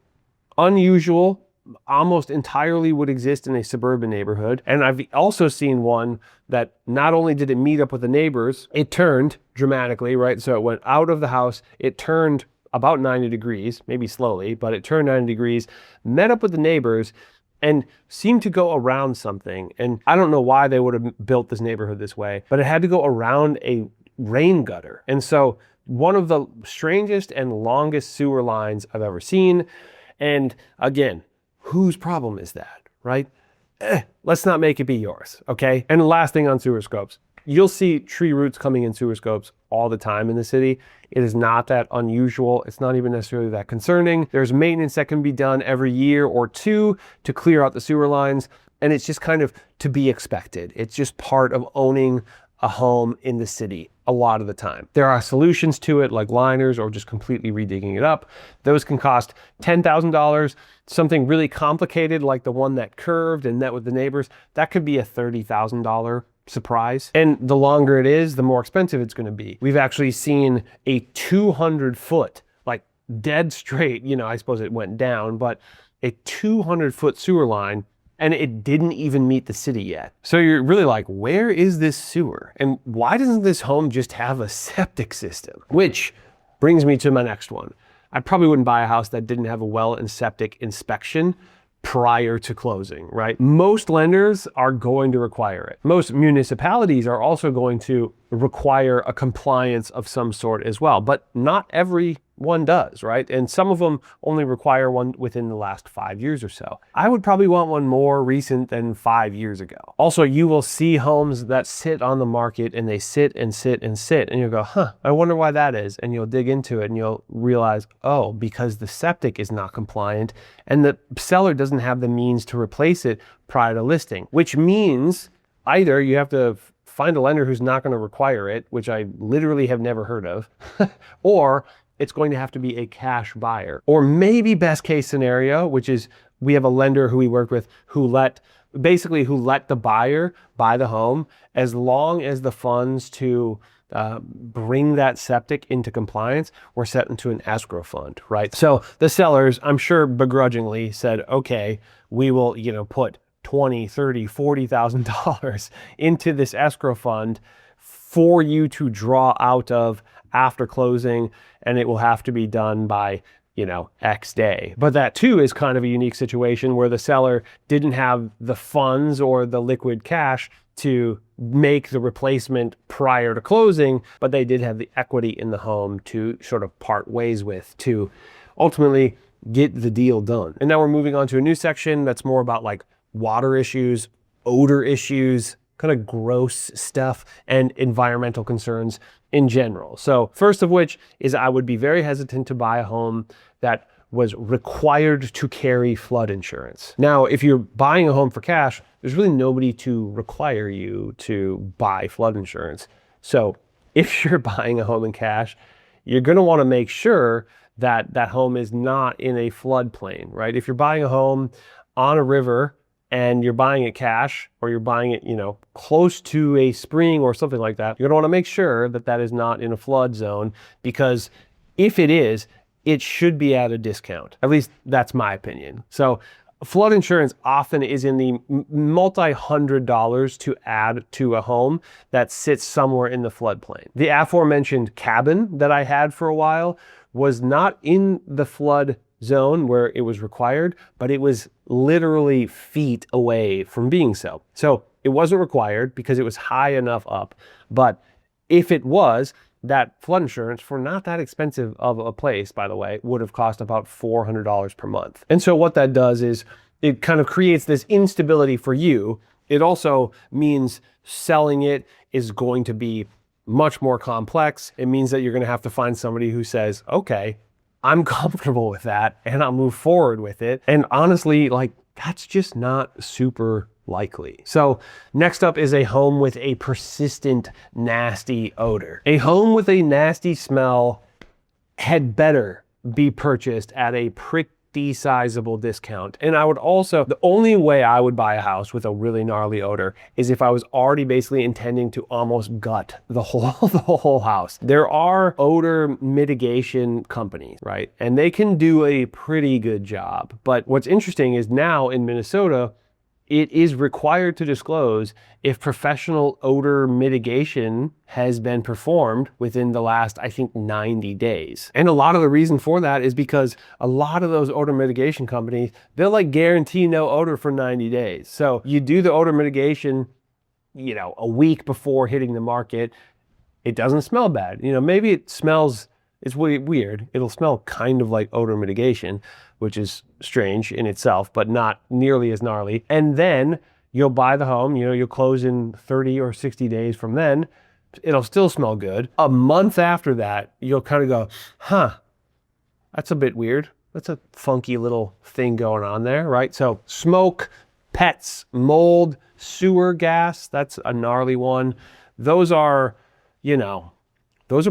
Unusual, almost entirely would exist in a suburban neighborhood. And I've also seen one that not only did it meet up with the neighbors, it turned dramatically, right? So it went out of the house, it turned about 90 degrees, maybe slowly, but it turned 90 degrees, met up with the neighbors, and seemed to go around something. And I don't know why they would have built this neighborhood this way, but it had to go around a rain gutter. And so one of the strangest and longest sewer lines I've ever seen. And again, whose problem is that, right? Let's not make it be yours, okay? And the last thing on sewer scopes, you'll see tree roots coming in sewer scopes all the time in the city. It is not that unusual. It's not even necessarily that concerning. There's maintenance that can be done every year or two to clear out the sewer lines, and it's just kind of to be expected. It's just part of owning a home in the city a lot of the time. There are solutions to it, like liners or just completely redigging it up. Those can cost $10,000. Something really complicated like the one that curved and met with the neighbors, that could be a $30,000 surprise. And the longer it is, the more expensive it's going to be. We've actually seen a 200-foot, like dead straight, I suppose it went down, but a 200-foot sewer line, and it didn't even meet the city yet. So you're really like, where is this sewer? And why doesn't this home just have a septic system? Which brings me to my next one. I probably wouldn't buy a house that didn't have a well and septic inspection, prior to closing, right? Most lenders are going to require it. Most municipalities are also going to require a compliance of some sort as well, but not every one does, right? And some of them only require one within the last 5 years or so. I would probably want one more recent than 5 years ago. Also, you will see homes that sit on the market and they sit and sit and sit, and you'll go, I wonder why that is. And you'll dig into it and you'll realize, oh, because the septic is not compliant and the seller doesn't have the means to replace it prior to listing, which means either you have to find a lender who's not going to require it, which I literally have never heard of, or it's going to have to be a cash buyer. Or maybe best case scenario, which is we have a lender who we worked with who let the buyer buy the home as long as the funds to bring that septic into compliance were set into an escrow fund, right? So the sellers, I'm sure begrudgingly said, okay, we will, put $20,000, $30,000, $40,000 into this escrow fund for you to draw out of after closing, and it will have to be done by, X day. But that too is kind of a unique situation where the seller didn't have the funds or the liquid cash to make the replacement prior to closing, but they did have the equity in the home to sort of part ways with to ultimately get the deal done. And now we're moving on to a new section that's more about like water issues, odor issues, kind of gross stuff, and environmental concerns in general. So first of which is I would be very hesitant to buy a home that was required to carry flood insurance. Now, if you're buying a home for cash, there's really nobody to require you to buy flood insurance. So if you're buying a home in cash, you're gonna wanna make sure that that home is not in a floodplain, right? If you're buying a home on a river and you're buying it cash, or you're buying it, close to a spring or something like that, you're gonna wanna make sure that that is not in a flood zone, because if it is, it should be at a discount. At least that's my opinion. So flood insurance often is in the multi-$100s to add to a home that sits somewhere in the floodplain. The aforementioned cabin that I had for a while was not in the flood zone where it was required, but it was literally feet away from being so. So it wasn't required because it was high enough up. But if it was, that flood insurance, for not that expensive of a place, by the way, would have cost about $400 per month. And so what that does is it kind of creates this instability for you. It also means selling it is going to be much more complex. It means that you're going to have to find somebody who says, okay, I'm comfortable with that and I'll move forward with it. And honestly, that's just not super likely. So next up is a home with a persistent, nasty odor. A home with a nasty smell had better be purchased at a pretty sizable discount. And I would also, the only way I would buy a house with a really gnarly odor is if I was already basically intending to almost gut the whole house. There are odor mitigation companies, right? And they can do a pretty good job. But what's interesting is now in Minnesota, it is required to disclose if professional odor mitigation has been performed within the last, I think, 90 days. And a lot of the reason for that is because a lot of those odor mitigation companies, they'll guarantee no odor for 90 days. So you do the odor mitigation, a week before hitting the market, it doesn't smell bad. Maybe it smells, it's weird. It'll smell kind of like odor mitigation, which is strange in itself, but not nearly as gnarly. And then you'll buy the home, you'll close in 30 or 60 days from then. It'll still smell good. A month after that, you'll kind of go, that's a bit weird. That's a funky little thing going on there, right? So smoke, pets, mold, sewer gas, that's a gnarly one. Those are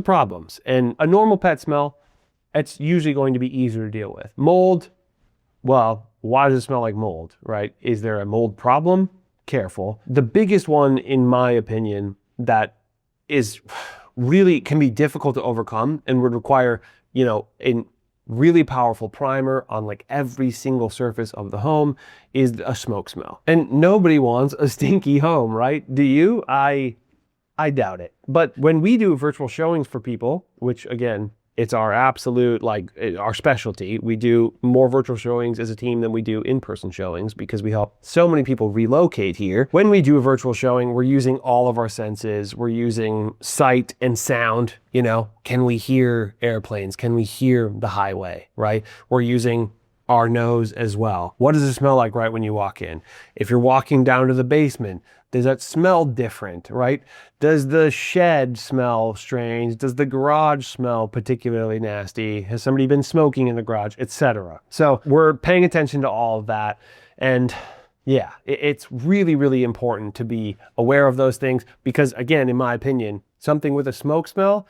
problems. And a normal pet smell, it's usually going to be easier to deal with. Mold, well, why does it smell like mold, right? Is there a mold problem? Careful. The biggest one, in my opinion, that is really can be difficult to overcome and would require, a really powerful primer on every single surface of the home is a smoke smell. And nobody wants a stinky home, right? Do you? I doubt it. But when we do virtual showings for people, which again, It's our absolute, like, our specialty. We do more virtual showings as a team than we do in-person showings because we help so many people relocate here. When we do a virtual showing, we're using all of our senses. We're using sight and sound. You know, can we hear airplanes? Can we hear the highway, right? We're using our nose as well. What does it smell like right when you walk in? If you're walking down to the basement, does that smell different, right? Does the shed smell strange? Does the garage smell particularly nasty? Has somebody been smoking in the garage, etc.? So we're paying attention to all of that. And yeah, it's really, really important to be aware of those things because, again, in my opinion, something with a smoke smell,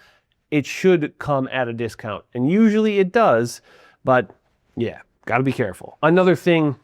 it should come at a discount. And usually it does, but yeah, got to be careful. Another thing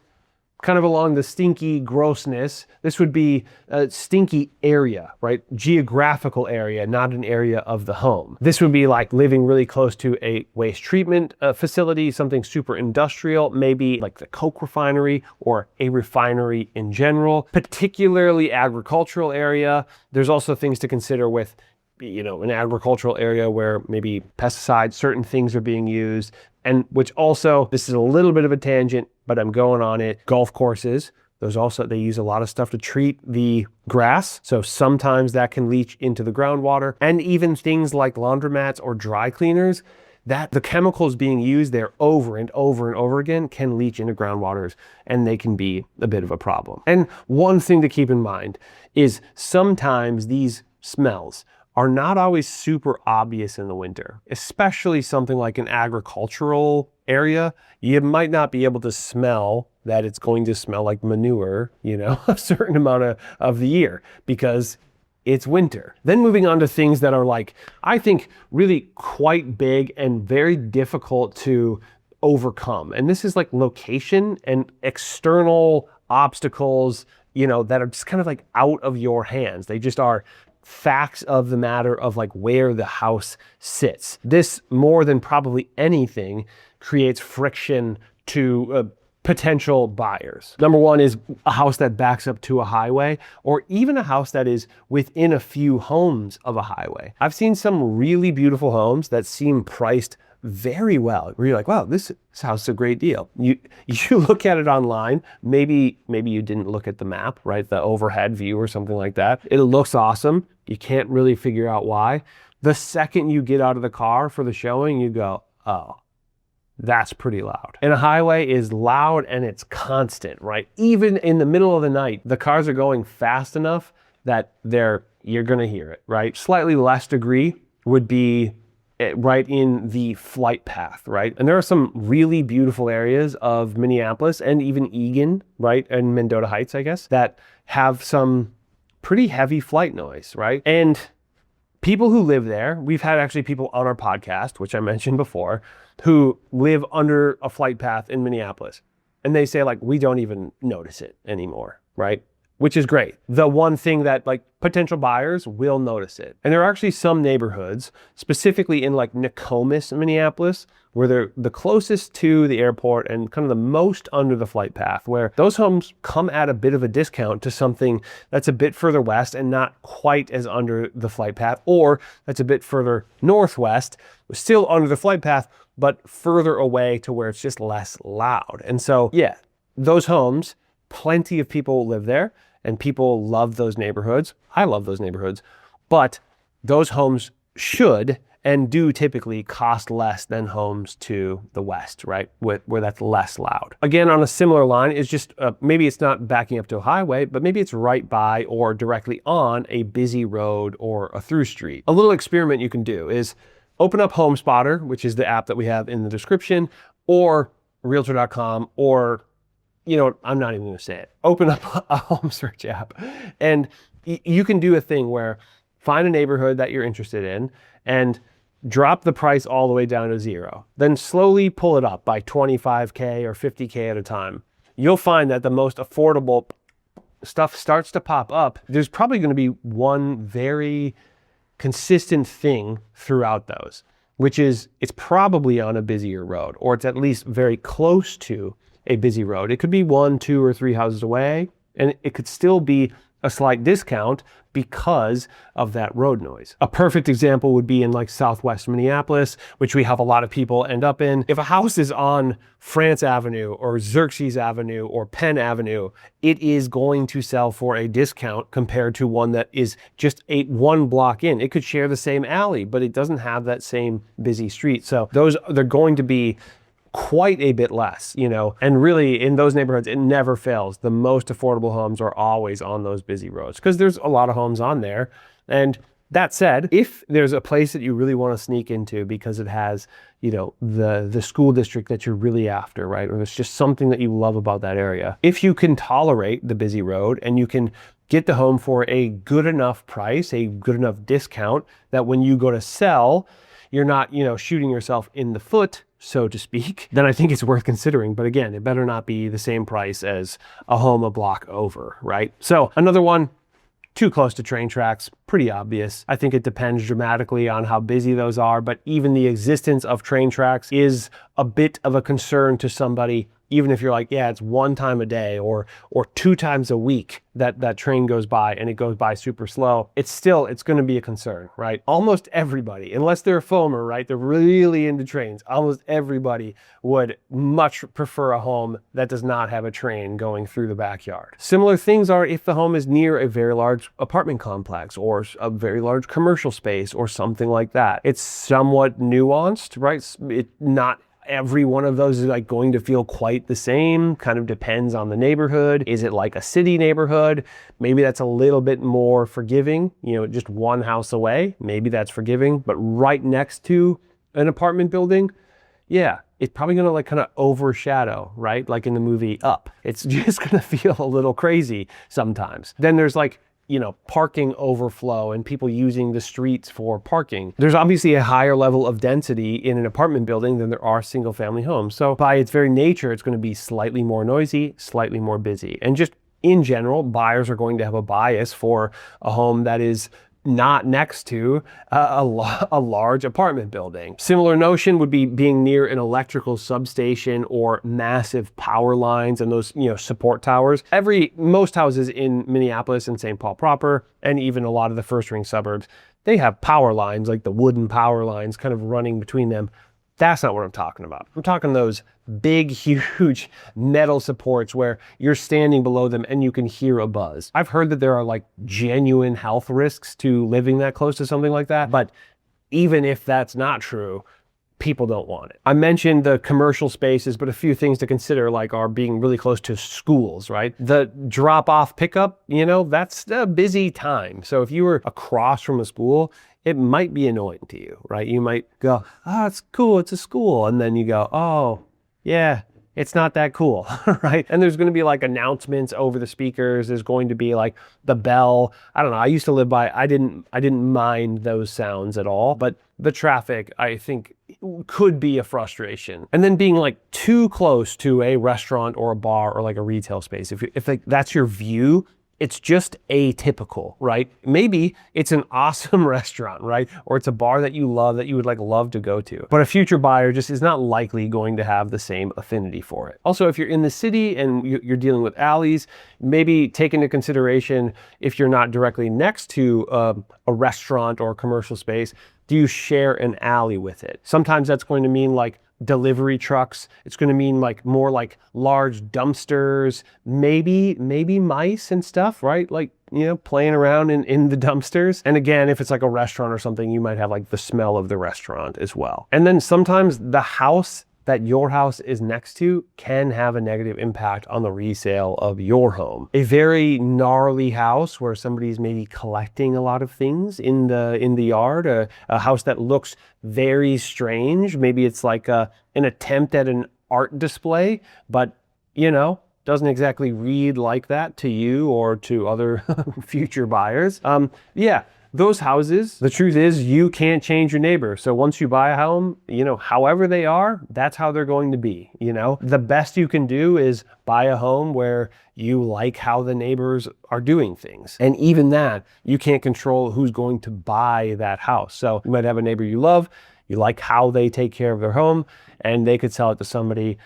kind of along the stinky grossness, this would be a stinky area, right? Geographical area, not an area of the home. This would be like living really close to a waste treatment facility, something super industrial, maybe like the Coke refinery or a refinery in general, particularly agricultural area. There's also things to consider with, you know, an agricultural area where maybe pesticides, certain things are being used, and which also, this is a little bit of a tangent, but I'm going on it. Golf courses, those also, they use a lot of stuff to treat the grass. So sometimes that can leach into the groundwater, and even things like laundromats or dry cleaners, that the chemicals being used there over and over and over again can leach into groundwaters, and they can be a bit of a problem. And one thing to keep in mind is sometimes these smells are not always super obvious in the winter, especially something like an agricultural area. You might not be able to smell that it's going to smell like manure, you know, a certain amount of the year because it's winter. Then moving on to things that are like, I think really quite big and very difficult to overcome. And this is like location and external obstacles, you know, that are just kind of like out of your hands. They just are facts of the matter of like where the house sits. This, more than probably anything, creates friction to potential buyers. Number one is a house that backs up to a highway, or even a house that is within a few homes of a highway. I've seen some really beautiful homes that seem priced very well, where you're like, wow, this house is a great deal. You look at it online, maybe you didn't look at the map, right? The overhead view or something like that. It looks awesome. You can't really figure out why. The second you get out of the car for the showing, you go, oh, that's pretty loud. And a highway is loud and it's constant, right? Even in the middle of the night, the cars are going fast enough that you're gonna hear it, right? Slightly less degree would be right in the flight path, right? And there are some really beautiful areas of Minneapolis and even Eagan, right? And Mendota Heights, I guess, that have some pretty heavy flight noise, right? And people who live there, we've had actually people on our podcast, which I mentioned before, who live under a flight path in Minneapolis. And they say like, we don't even notice it anymore, right? Which is great. The one thing that like potential buyers will notice it. And there are actually some neighborhoods, specifically in like Nokomis, Minneapolis, where they're the closest to the airport and kind of the most under the flight path, where those homes come at a bit of a discount to something that's a bit further west and not quite as under the flight path, or that's a bit further northwest, still under the flight path, but further away to where it's just less loud. And so, yeah, those homes, plenty of people live there and people love those neighborhoods. I love those neighborhoods, but those homes should and do typically cost less than homes to the west, right? Where that's less loud. Again, on a similar line, is just maybe it's not backing up to a highway, but maybe it's right by or directly on a busy road or a through street. A little experiment you can do is open up Home Spotter, which is the app that we have in the description, or Realtor.com, or, you know, I'm not even gonna say it. Open up a home search app, and you can do a thing where find a neighborhood that you're interested in and drop the price all the way down to 0. Then slowly pull it up by 25K or 50K at a time. You'll find that the most affordable stuff starts to pop up. There's probably gonna be one very consistent thing throughout those, which is it's probably on a busier road, or it's at least very close to a busy road. It could be 1, 2, or 3 houses away, and it could still be a slight discount because of that road noise. A perfect example would be in like Southwest Minneapolis, which we have a lot of people end up in. If a house is on France Avenue or Xerxes Avenue or Penn Avenue, it is going to sell for a discount compared to one that is just one block in. It could share the same alley, but it doesn't have that same busy street. So they're going to be quite a bit less, and really in those neighborhoods, it never fails. The most affordable homes are always on those busy roads because there's a lot of homes on there. And that said, if there's a place that you really want to sneak into because it has, the school district that you're really after, right? Or there's just something that you love about that area. If you can tolerate the busy road and you can get the home for a good enough price, a good enough discount that when you go to sell, you're not, shooting yourself in the foot, so to speak, then I think it's worth considering. But again, it better not be the same price as a home a block over, right? So another one, too close to train tracks, pretty obvious. I think it depends dramatically on how busy those are, but even the existence of train tracks is a bit of a concern to somebody, even if you're like, yeah, it's one time a day or 2 times a week that train goes by and it goes by super slow. It's going to be a concern, right? Almost everybody, unless they're a foamer, right? They're really into trains. Almost everybody would much prefer a home that does not have a train going through the backyard. Similar things are if the home is near a very large apartment complex or a very large commercial space or something like that. It's somewhat nuanced, right? Not every one of those is like going to feel quite the same. Kind of depends on the neighborhood. Is it like a city neighborhood? Maybe that's a little bit more forgiving, just one house away. Maybe that's forgiving, but right next to an apartment building, yeah, it's probably going to like kind of overshadow, right? Like in the movie Up. It's just going to feel a little crazy sometimes. Then there's like, parking overflow and people using the streets for parking. There's obviously a higher level of density in an apartment building than there are single family homes. So by its very nature, it's going to be slightly more noisy, slightly more busy. And just in general, buyers are going to have a bias for a home that is not next to a large apartment building. Similar notion would be being near an electrical substation or massive power lines and those, support towers. Most houses in Minneapolis and St. Paul proper, and even a lot of the first ring suburbs, they have power lines, like the wooden power lines kind of running between them. That's not what I'm talking about. I'm talking those big, huge metal supports where you're standing below them and you can hear a buzz. I've heard that there are like genuine health risks to living that close to something like that, but even if that's not true, people don't want it. I mentioned the commercial spaces, but a few things to consider are being really close to schools, right? The drop-off pickup, that's a busy time. So if you were across from a school, it might be annoying to you, right? You might go, it's cool, it's a school. And then you go, oh, yeah, it's not that cool, right? And there's going to be announcements over the speakers. There's going to be the bell. I don't know. I used to live by, I didn't mind those sounds at all, but the traffic, I think, could be a frustration. And then being too close to a restaurant or a bar or a retail space. If that's your view, it's just atypical, right? Maybe it's an awesome restaurant, right? Or it's a bar that you love that you would love to go to. But a future buyer just is not likely going to have the same affinity for it. Also, if you're in the city and you're dealing with alleys, maybe take into consideration if you're not directly next to a restaurant or a commercial space, do you share an alley with it? Sometimes that's going to mean delivery trucks. It's going to mean more large dumpsters, maybe mice and stuff, right? Playing around in the dumpsters. And again, if it's a restaurant or something, you might have the smell of the restaurant as well. And then sometimes the house that your house is next to can have a negative impact on the resale of your home. A very gnarly house where somebody's maybe collecting a lot of things in the yard, a house that looks very strange. Maybe it's an attempt at an art display, but doesn't exactly read like that to you or to other future buyers. Those houses, the truth is you can't change your neighbor. So once you buy a home, however they are, that's how they're going to be. The best you can do is buy a home where you like how the neighbors are doing things. And even that, you can't control who's going to buy that house. So you might have a neighbor you love, you like how they take care of their home, and they could sell it to somebody,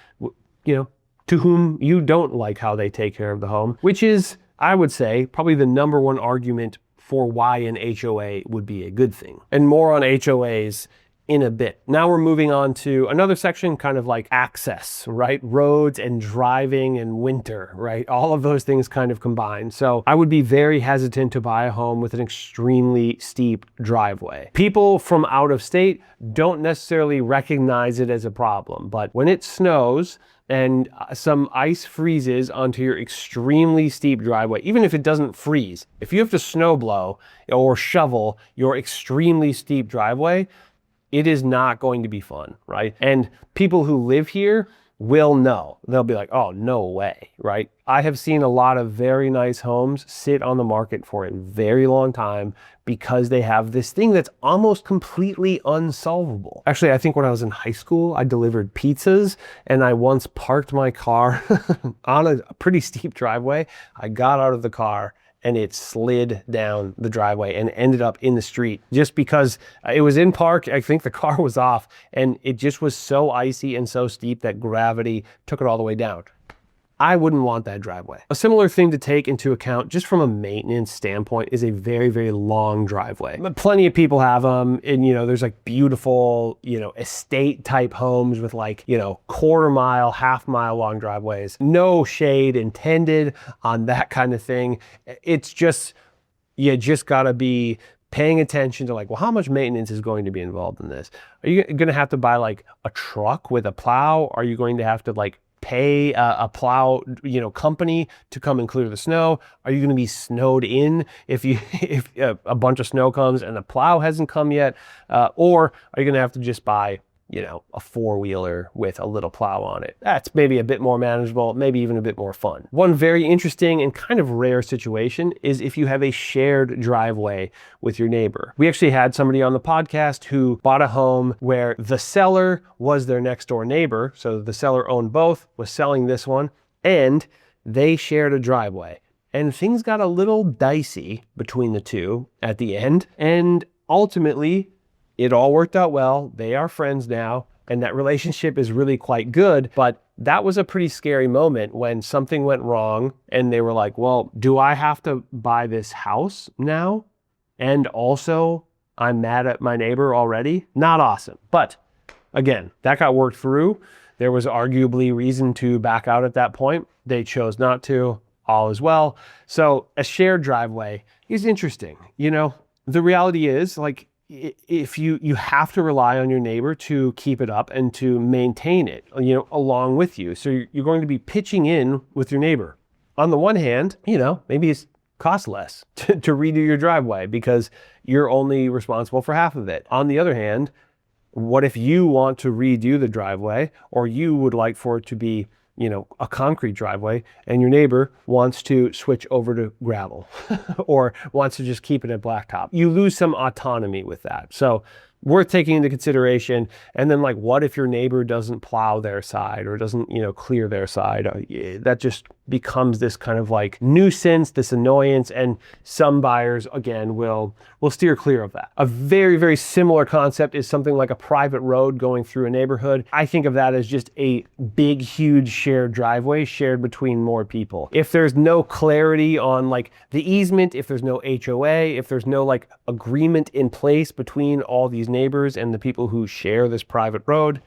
to whom you don't like how they take care of the home, which is I would say probably the number one argument for why an HOA would be a good thing. And more on HOAs in a bit. Now we're moving on to another section, kind of like access, right? Roads and driving and winter, right? All of those things kind of combined. So I would be very hesitant to buy a home with an extremely steep driveway. People from out of state don't necessarily recognize it as a problem, but when it snows and some ice freezes onto your extremely steep driveway, even if it doesn't freeze, if you have to snow blow or shovel your extremely steep driveway, it is not going to be fun, right? And people who live here will know. They'll be like, oh, no way, right? I have seen a lot of very nice homes sit on the market for a very long time because they have this thing that's almost completely unsolvable. Actually, I think when I was in high school, I delivered pizzas and I once parked my car on a pretty steep driveway. I got out of the car and it slid down the driveway and ended up in the street just because it was in park. I think the car was off and it just was so icy and so steep that gravity took it all the way down. I wouldn't want that driveway. A similar thing to take into account just from a maintenance standpoint is a very, very long driveway. But plenty of people have them and, there's like beautiful, estate type homes with like, quarter mile, half mile long driveways. No shade intended on that kind of thing. It's just, you just gotta be paying attention to like, well, how much maintenance is going to be involved in this? Are you gonna have to buy like a truck with a plow? Are you going to have to like pay a plow, company to come and clear the snow? Are you going to be snowed in if a bunch of snow comes and the plow hasn't come yet? Or are you going to have to just buy, a four-wheeler with a little plow on it? That's maybe a bit more manageable, maybe even a bit more fun. One very interesting and kind of rare situation is if you have a shared driveway with your neighbor. We actually had somebody on the podcast who bought a home where the seller was their next door neighbor. So the seller owned both, was selling this one, and they shared a driveway. And things got a little dicey between the two at the end. And ultimately, it all worked out well. They are friends now, and that relationship is really quite good. But that was a pretty scary moment when something went wrong and they were like, well, do I have to buy this house now? And also, I'm mad at my neighbor already? Not awesome. But again, that got worked through. There was arguably reason to back out at that point. They chose not to. All is well. So a shared driveway is interesting. The reality is, like, if you have to rely on your neighbor to keep it up and to maintain it, along with you. So you're going to be pitching in with your neighbor. On the one hand, maybe it costs less to redo your driveway because you're only responsible for half of it. On the other hand, what if you want to redo the driveway, or you would like for it to be a concrete driveway, and your neighbor wants to switch over to gravel or wants to just keep it at blacktop? You lose some autonomy with that. So worth taking into consideration. And then, like, what if your neighbor doesn't plow their side or doesn't, clear their side? That just becomes this kind of like nuisance, this annoyance, and some buyers, again, will steer clear of that. A very, very similar concept is something like a private road going through a neighborhood. I think of that as just a big, huge shared driveway shared between more people. If there's no clarity on like the easement, if there's no HOA, if there's no like agreement in place between all these neighbors and the people who share this private road,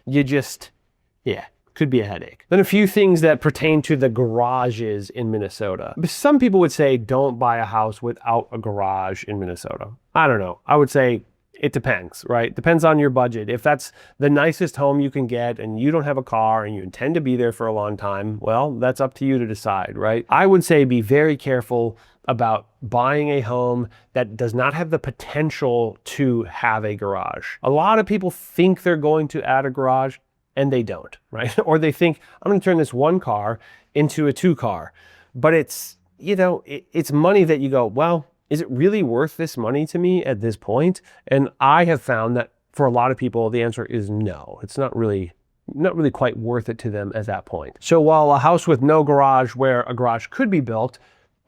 could be a headache. Then a few things that pertain to the garages in Minnesota. Some people would say don't buy a house without a garage in Minnesota. I don't know. I would say it depends, right? Depends on your budget. If that's the nicest home you can get and you don't have a car and you intend to be there for a long time, well, that's up to you to decide, right? I would say be very careful about buying a home that does not have the potential to have a garage. A lot of people think they're going to add a garage and they don't, right? Or they think, I'm going to turn this one car into a two car. But it's, it's money that you go, well, is it really worth this money to me at this point? And I have found that for a lot of people, the answer is no. It's not really quite worth it to them at that point. So while a house with no garage where a garage could be built,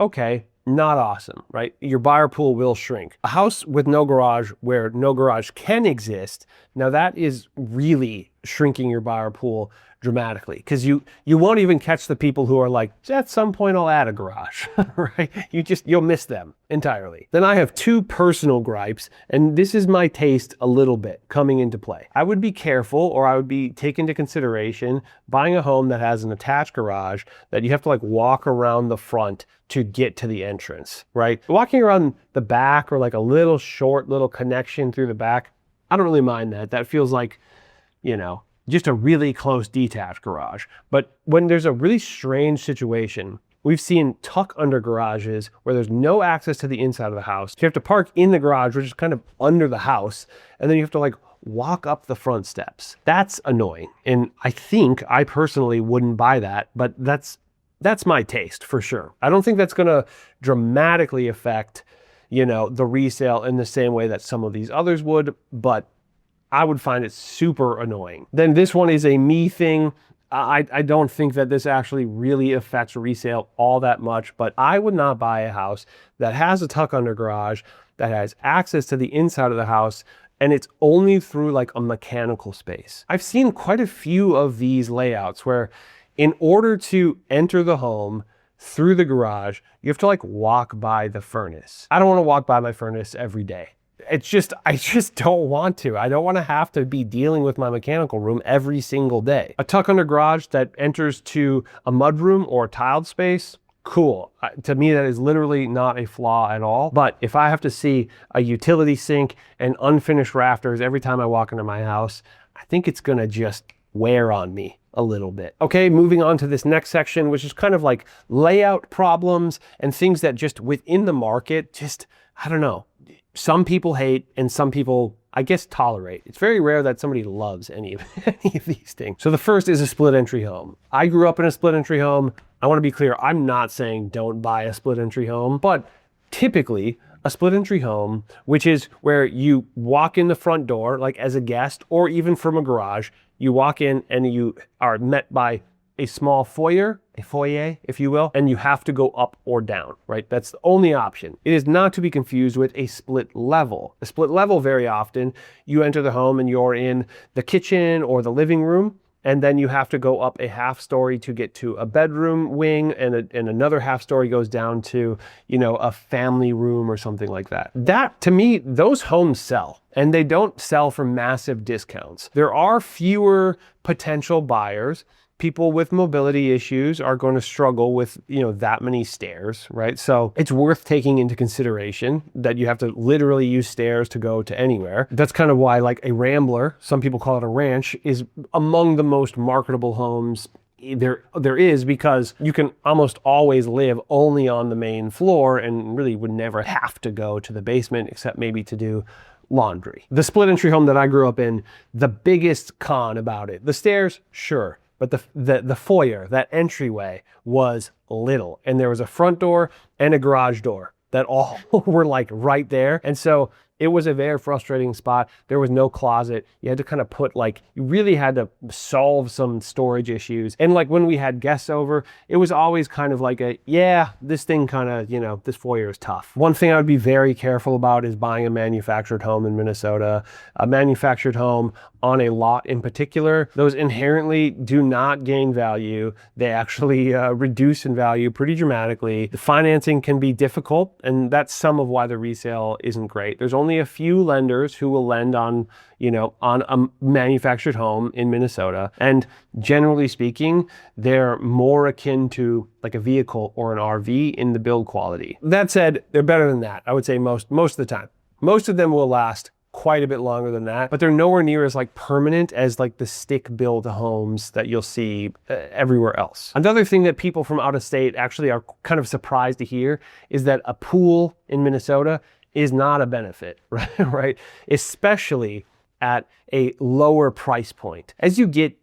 okay, not awesome, right? Your buyer pool will shrink. A house with no garage where no garage can exist, now that is really shrinking your buyer pool dramatically, because you won't even catch the people who are like, at some point I'll add a garage, right? You'll miss them entirely. Then I have two personal gripes, and this is my taste a little bit coming into play. I would be careful, or I would be take into consideration buying a home that has an attached garage that you have to like walk around the front to get to the entrance, right? Walking around the back, or like a little short little connection through the back, I don't really mind that. That feels like, just a really close detached garage. But when there's a really strange situation, we've seen tuck under garages where there's no access to the inside of the house. So you have to park in the garage, which is kind of under the house, and then you have to like walk up the front steps. That's annoying. And I personally wouldn't buy that, but that's my taste for sure. I don't think that's gonna dramatically affect, the resale in the same way that some of these others would, but I would find it super annoying. Then this one is a me thing. I don't think that this actually really affects resale all that much, but I would not buy a house that has a tuck under garage, that has access to the inside of the house, and it's only through like a mechanical space. I've seen quite a few of these layouts where in order to enter the home through the garage, you have to like walk by the furnace. I don't want to walk by my furnace every day. I just don't want to. I don't want to have to be dealing with my mechanical room every single day. A tuck under garage that enters to a mudroom or a tiled space, cool. To me, that is literally not a flaw at all. But if I have to see a utility sink and unfinished rafters every time I walk into my house, I think it's gonna just wear on me a little bit. Okay, moving on to this next section, which is kind of like layout problems and things that just within the market, I don't know. Some people hate and some people, I guess, tolerate. It's very rare that somebody loves any of these things. So the first is a split entry home. I grew up in a split entry home. I want to be clear, I'm not saying don't buy a split entry home, but typically a split entry home, which is where you walk in the front door, like as a guest, or even from a garage, you walk in and you are met by a small foyer, if you will, and you have to go up or down, right? That's the only option. It is not to be confused with a split level. A split level, very often, you enter the home and you're in the kitchen or the living room, and then you have to go up a half story to get to a bedroom wing, and another half story goes down to, a family room or something like that. That, to me, those homes sell, and they don't sell for massive discounts. There are fewer potential buyers. People with mobility issues are going to struggle with, that many stairs, right? So it's worth taking into consideration that you have to literally use stairs to go to anywhere. That's kind of why like a Rambler, some people call it a ranch, is among the most marketable homes there is, because you can almost always live only on the main floor and really would never have to go to the basement except maybe to do laundry. The split entry home that I grew up in, the biggest con about it, the stairs, sure. But the foyer, that entryway, was little. And there was a front door and a garage door that all were like right there. And so it was a very frustrating spot. There was no closet. You had to kind of you really had to solve some storage issues. And like when we had guests over, it was always kind of like this thing kind of, this foyer is tough. One thing I would be very careful about is buying a manufactured home in Minnesota. A manufactured home on a lot in particular, those inherently do not gain value. They actually reduce in value pretty dramatically. The financing can be difficult, and that's some of why the resale isn't great. There's only a few lenders who will lend on a manufactured home in Minnesota. And generally speaking, they're more akin to like a vehicle or an RV in the build quality. That said, they're better than that, I would say most of the time. Most of them will last quite a bit longer than that, but they're nowhere near as like permanent as like the stick built homes that you'll see everywhere else. Another thing that people from out of state actually are kind of surprised to hear is that a pool in Minnesota is not a benefit, right? Especially at a lower price point. As you get,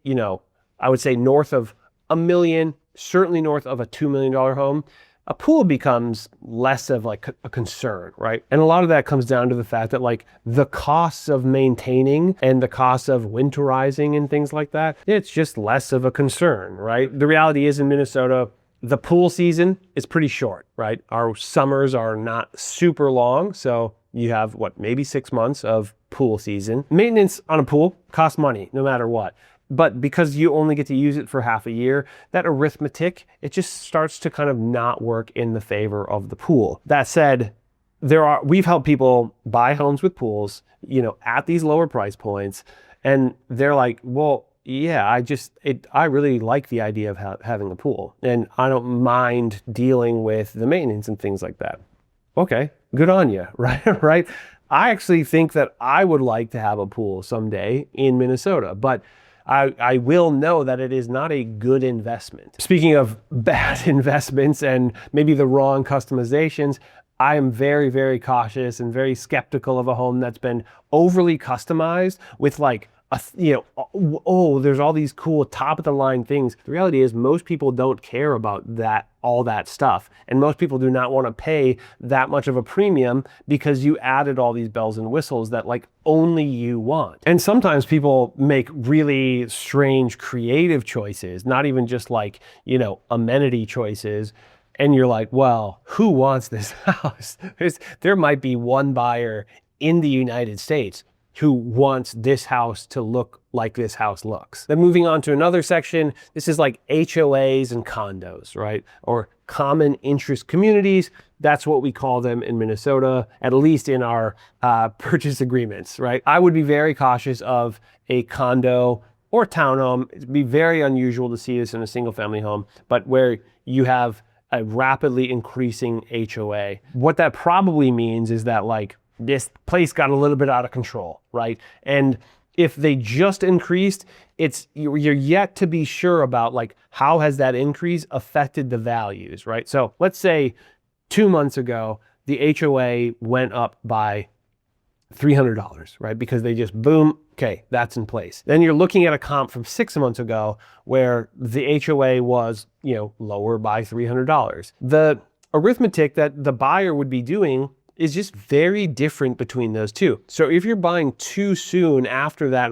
I would say north of $1 million, certainly north of a $2 million home, a pool becomes less of like a concern, right? And a lot of that comes down to the fact that like the costs of maintaining and the costs of winterizing and things like that, it's just less of a concern, right? The reality is in Minnesota, the pool season is pretty short, right? Our summers are not super long, so you have maybe 6 months of pool season. Maintenance on a pool costs money no matter what. But because you only get to use it for half a year, that arithmetic, it just starts to kind of not work in the favor of the pool. That said, we've helped people buy homes with pools, at these lower price points, and they're like, well, yeah, I really like the idea of having a pool, and I don't mind dealing with the maintenance and things like that. Okay, good on you, right? Right? I actually think that I would like to have a pool someday in Minnesota, but I will know that it is not a good investment. Speaking of bad investments and maybe the wrong customizations, I am very, very cautious and very skeptical of a home that's been overly customized with like, there's all these cool top of the line things. The reality is most people don't care about all that stuff. And most people do not want to pay that much of a premium because you added all these bells and whistles that like only you want. And sometimes people make really strange creative choices, not even just like, amenity choices. And you're like, well, who wants this house? There might be one buyer in the United States who wants this house to look like this house looks. Then moving on to another section, this is like HOAs and condos, right? Or common interest communities. That's what we call them in Minnesota, at least in our purchase agreements, right? I would be very cautious of a condo or townhome. It'd be very unusual to see this in a single family home, but where you have a rapidly increasing HOA. What that probably means is that like this place got a little bit out of control, right? And if they just increased, you're yet to be sure about like how has that increase affected the values, right? So let's say 2 months ago, the HOA went up by $300, right? Because they just boom, okay, that's in place. Then you're looking at a comp from 6 months ago where the HOA was, lower by $300. The arithmetic that the buyer would be doing is just very different between those two. So if you're buying too soon after that,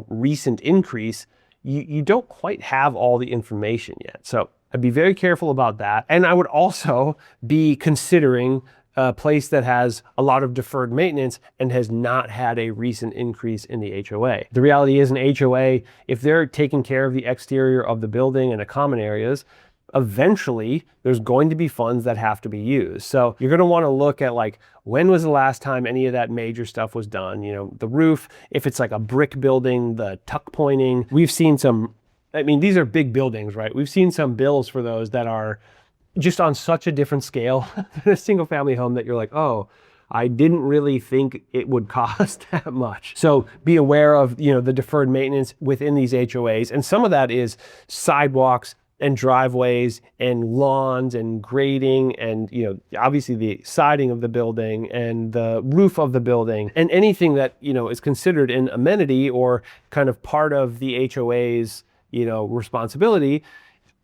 recent increase, you don't quite have all the information yet. So I'd be very careful about that. And I would also be considering a place that has a lot of deferred maintenance and has not had a recent increase in the HOA. The reality is an HOA, if they're taking care of the exterior of the building and the common areas, eventually there's going to be funds that have to be used. So you're going to want to look at like, when was the last time any of that major stuff was done? The roof, if it's like a brick building, the tuck pointing. We've seen these are big buildings, right? We've seen some bills for those that are just on such a different scale than a single family home that you're like, oh, I didn't really think it would cost that much. So be aware of, the deferred maintenance within these HOAs. And some of that is sidewalks and driveways and lawns and grading and, obviously the siding of the building and the roof of the building and anything that, is considered an amenity or kind of part of the HOA's, responsibility.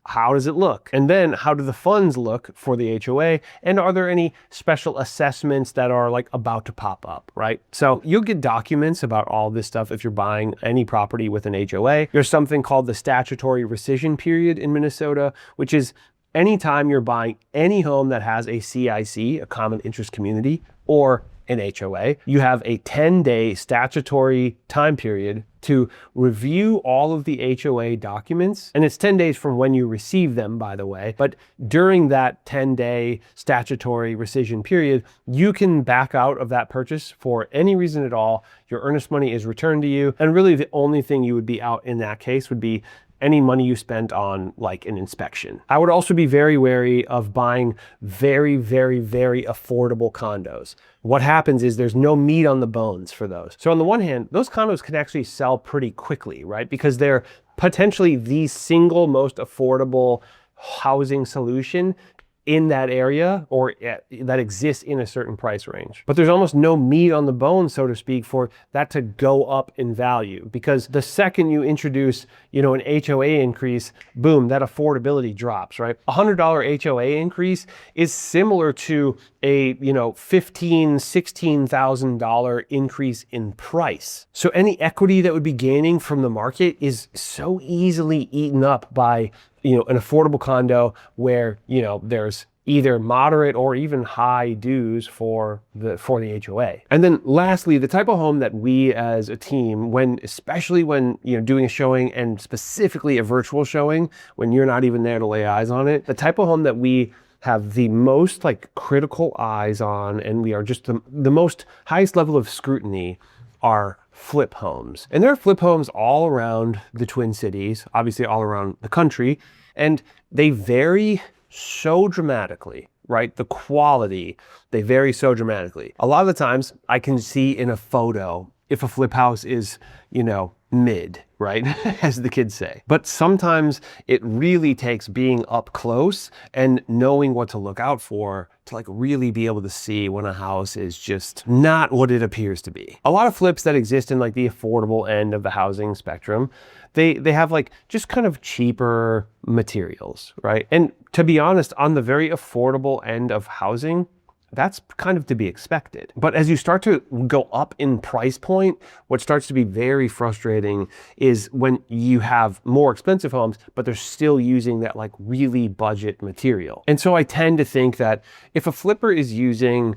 How does it look? And then how do the funds look for the HOA? And are there any special assessments that are like about to pop up, right? So you'll get documents about all this stuff if you're buying any property with an HOA. There's something called the statutory rescission period in Minnesota, which is anytime you're buying any home that has a CIC, a common interest community, or an HOA, you have a 10-day statutory time period to review all of the HOA documents. And it's 10 days from when you receive them, by the way. But during that 10-day statutory rescission period, you can back out of that purchase for any reason at all. Your earnest money is returned to you. And really the only thing you would be out in that case would be any money you spent on like an inspection. I would also be very wary of buying very, very, very affordable condos. What happens is there's no meat on the bones for those. So on the one hand, those condos can actually sell pretty quickly, right? Because they're potentially the single most affordable housing solution in that area or that exists in a certain price range. But there's almost no meat on the bone, so to speak, for that to go up in value, because the second you introduce, an HOA increase, boom, that affordability drops, right? $100 HOA increase is similar to a, $15,000, $16,000 increase in price. So any equity that would be gaining from the market is so easily eaten up by an affordable condo where, there's either moderate or even high dues for the HOA. And then lastly, the type of home that we as a team, especially when doing a showing, and specifically a virtual showing when you're not even there to lay eyes on it, the type of home that we have the most critical eyes on, and we are just the most highest level of scrutiny, are flip homes. And there are flip homes all around the Twin Cities, obviously all around the country, and they vary so dramatically, right? The quality, they vary so dramatically. A lot of the times I can see in a photo if a flip house is, mid, right? As the kids say. But sometimes it really takes being up close and knowing what to look out for to really be able to see when a house is just not what it appears to be. A lot of flips that exist in the affordable end of the housing spectrum, they have just kind of cheaper materials, right? And to be honest, on the very affordable end of housing, that's kind of to be expected. But as you start to go up in price point, what starts to be very frustrating is when you have more expensive homes, but they're still using that really budget material. And so I tend to think that if a flipper is using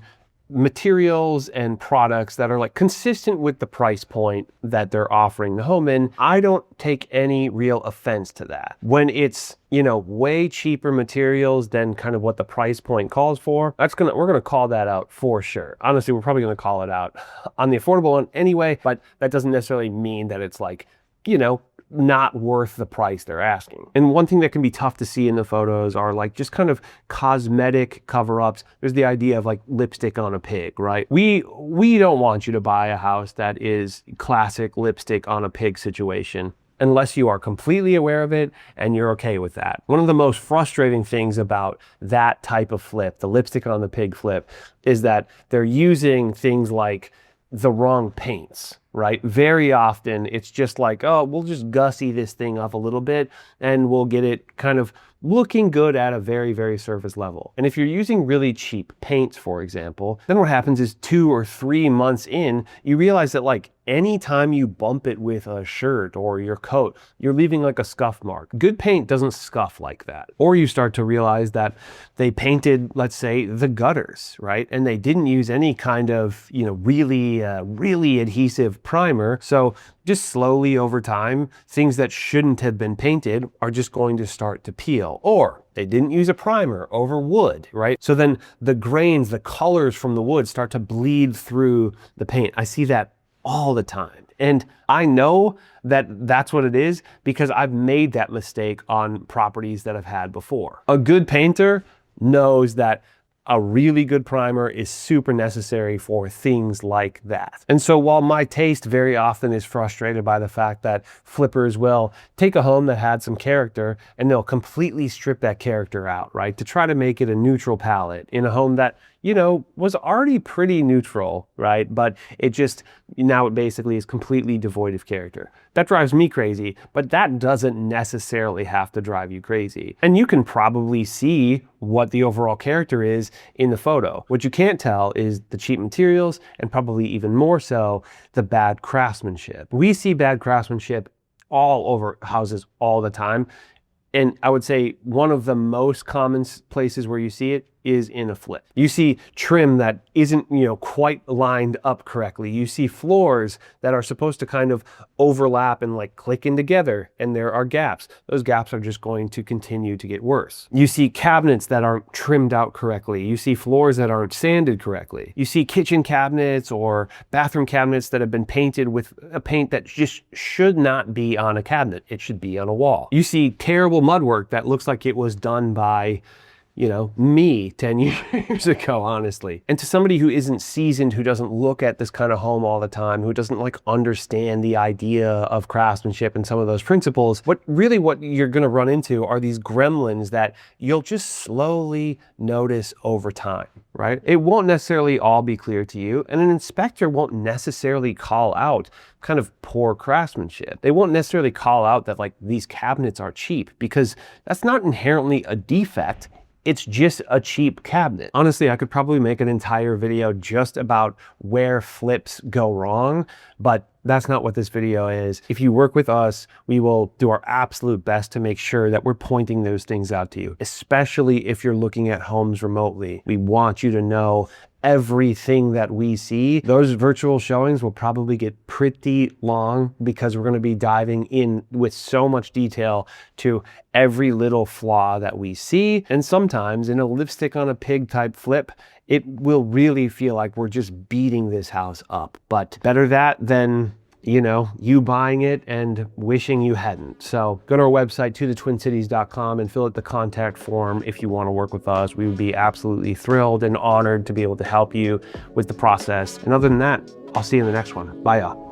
materials and products that are consistent with the price point that they're offering the home in, I don't take any real offense to that. When it's way cheaper materials than kind of what the price point calls for, we're gonna call that out for sure. Honestly, we're probably gonna call it out on the affordable one anyway, but that doesn't necessarily mean that it's not worth the price they're asking. And one thing that can be tough to see in the photos are just kind of cosmetic cover-ups. There's the idea of lipstick on a pig, right? We don't want you to buy a house that is classic lipstick on a pig situation unless you are completely aware of it and you're okay with that. One of the most frustrating things about that type of flip, the lipstick on the pig flip, is that they're using things like the wrong paints, right? Very often it's just oh, we'll just gussy this thing up a little bit and we'll get it kind of looking good at a very, very surface level. And if you're using really cheap paints, for example, then what happens is 2 or 3 months in, you realize that anytime you bump it with a shirt or your coat, you're leaving a scuff mark. Good paint doesn't scuff like that. Or you start to realize that they painted, let's say, the gutters, right? And they didn't use any kind of, really adhesive primer. So just slowly over time, things that shouldn't have been painted are just going to start to peel. Or they didn't use a primer over wood, right? So then the grains, the colors from the wood start to bleed through the paint. I see that all the time. And I know that that's what it is because I've made that mistake on properties that I've had before. A good painter knows that a really good primer is super necessary for things like that. And so while my taste very often is frustrated by the fact that flippers will take a home that had some character and they'll completely strip that character out, right? To try to make it a neutral palette in a home that, was already pretty neutral, right? But now it basically is completely devoid of character. That drives me crazy, but that doesn't necessarily have to drive you crazy. And you can probably see what the overall character is in the photo. What you can't tell is the cheap materials and probably even more so, the bad craftsmanship. We see bad craftsmanship all over houses all the time. And I would say one of the most common places where you see it is in a flip. You see trim that isn't, quite lined up correctly. You see floors that are supposed to kind of overlap and click in together, and there are gaps. Those gaps are just going to continue to get worse. You see cabinets that aren't trimmed out correctly. You see floors that aren't sanded correctly. You see kitchen cabinets or bathroom cabinets that have been painted with a paint that just should not be on a cabinet. It should be on a wall. You see terrible mud work that looks like it was done by me 10 years ago, honestly. And to somebody who isn't seasoned, who doesn't look at this kind of home all the time, who doesn't understand the idea of craftsmanship and some of those principles, what you're gonna run into are these gremlins that you'll just slowly notice over time, right? It won't necessarily all be clear to you, and an inspector won't necessarily call out kind of poor craftsmanship. They won't necessarily call out that these cabinets are cheap, because that's not inherently a defect. It's just a cheap cabinet. Honestly, I could probably make an entire video just about where flips go wrong, but that's not what this video is. If you work with us, we will do our absolute best to make sure that we're pointing those things out to you, especially if you're looking at homes remotely. We want you to know everything that we see. Those virtual showings will probably get pretty long because we're going to be diving in with so much detail to every little flaw that we see. And sometimes in a lipstick on a pig type flip, it will really feel like we're just beating this house up. But better that than, you know, you buying it and wishing you hadn't. So go to our website, tothetwincities.com, and fill out the contact form if you want to work with us. We would be absolutely thrilled and honored to be able to help you with the process. And other than that, I'll see you in the next one. Bye, y'all.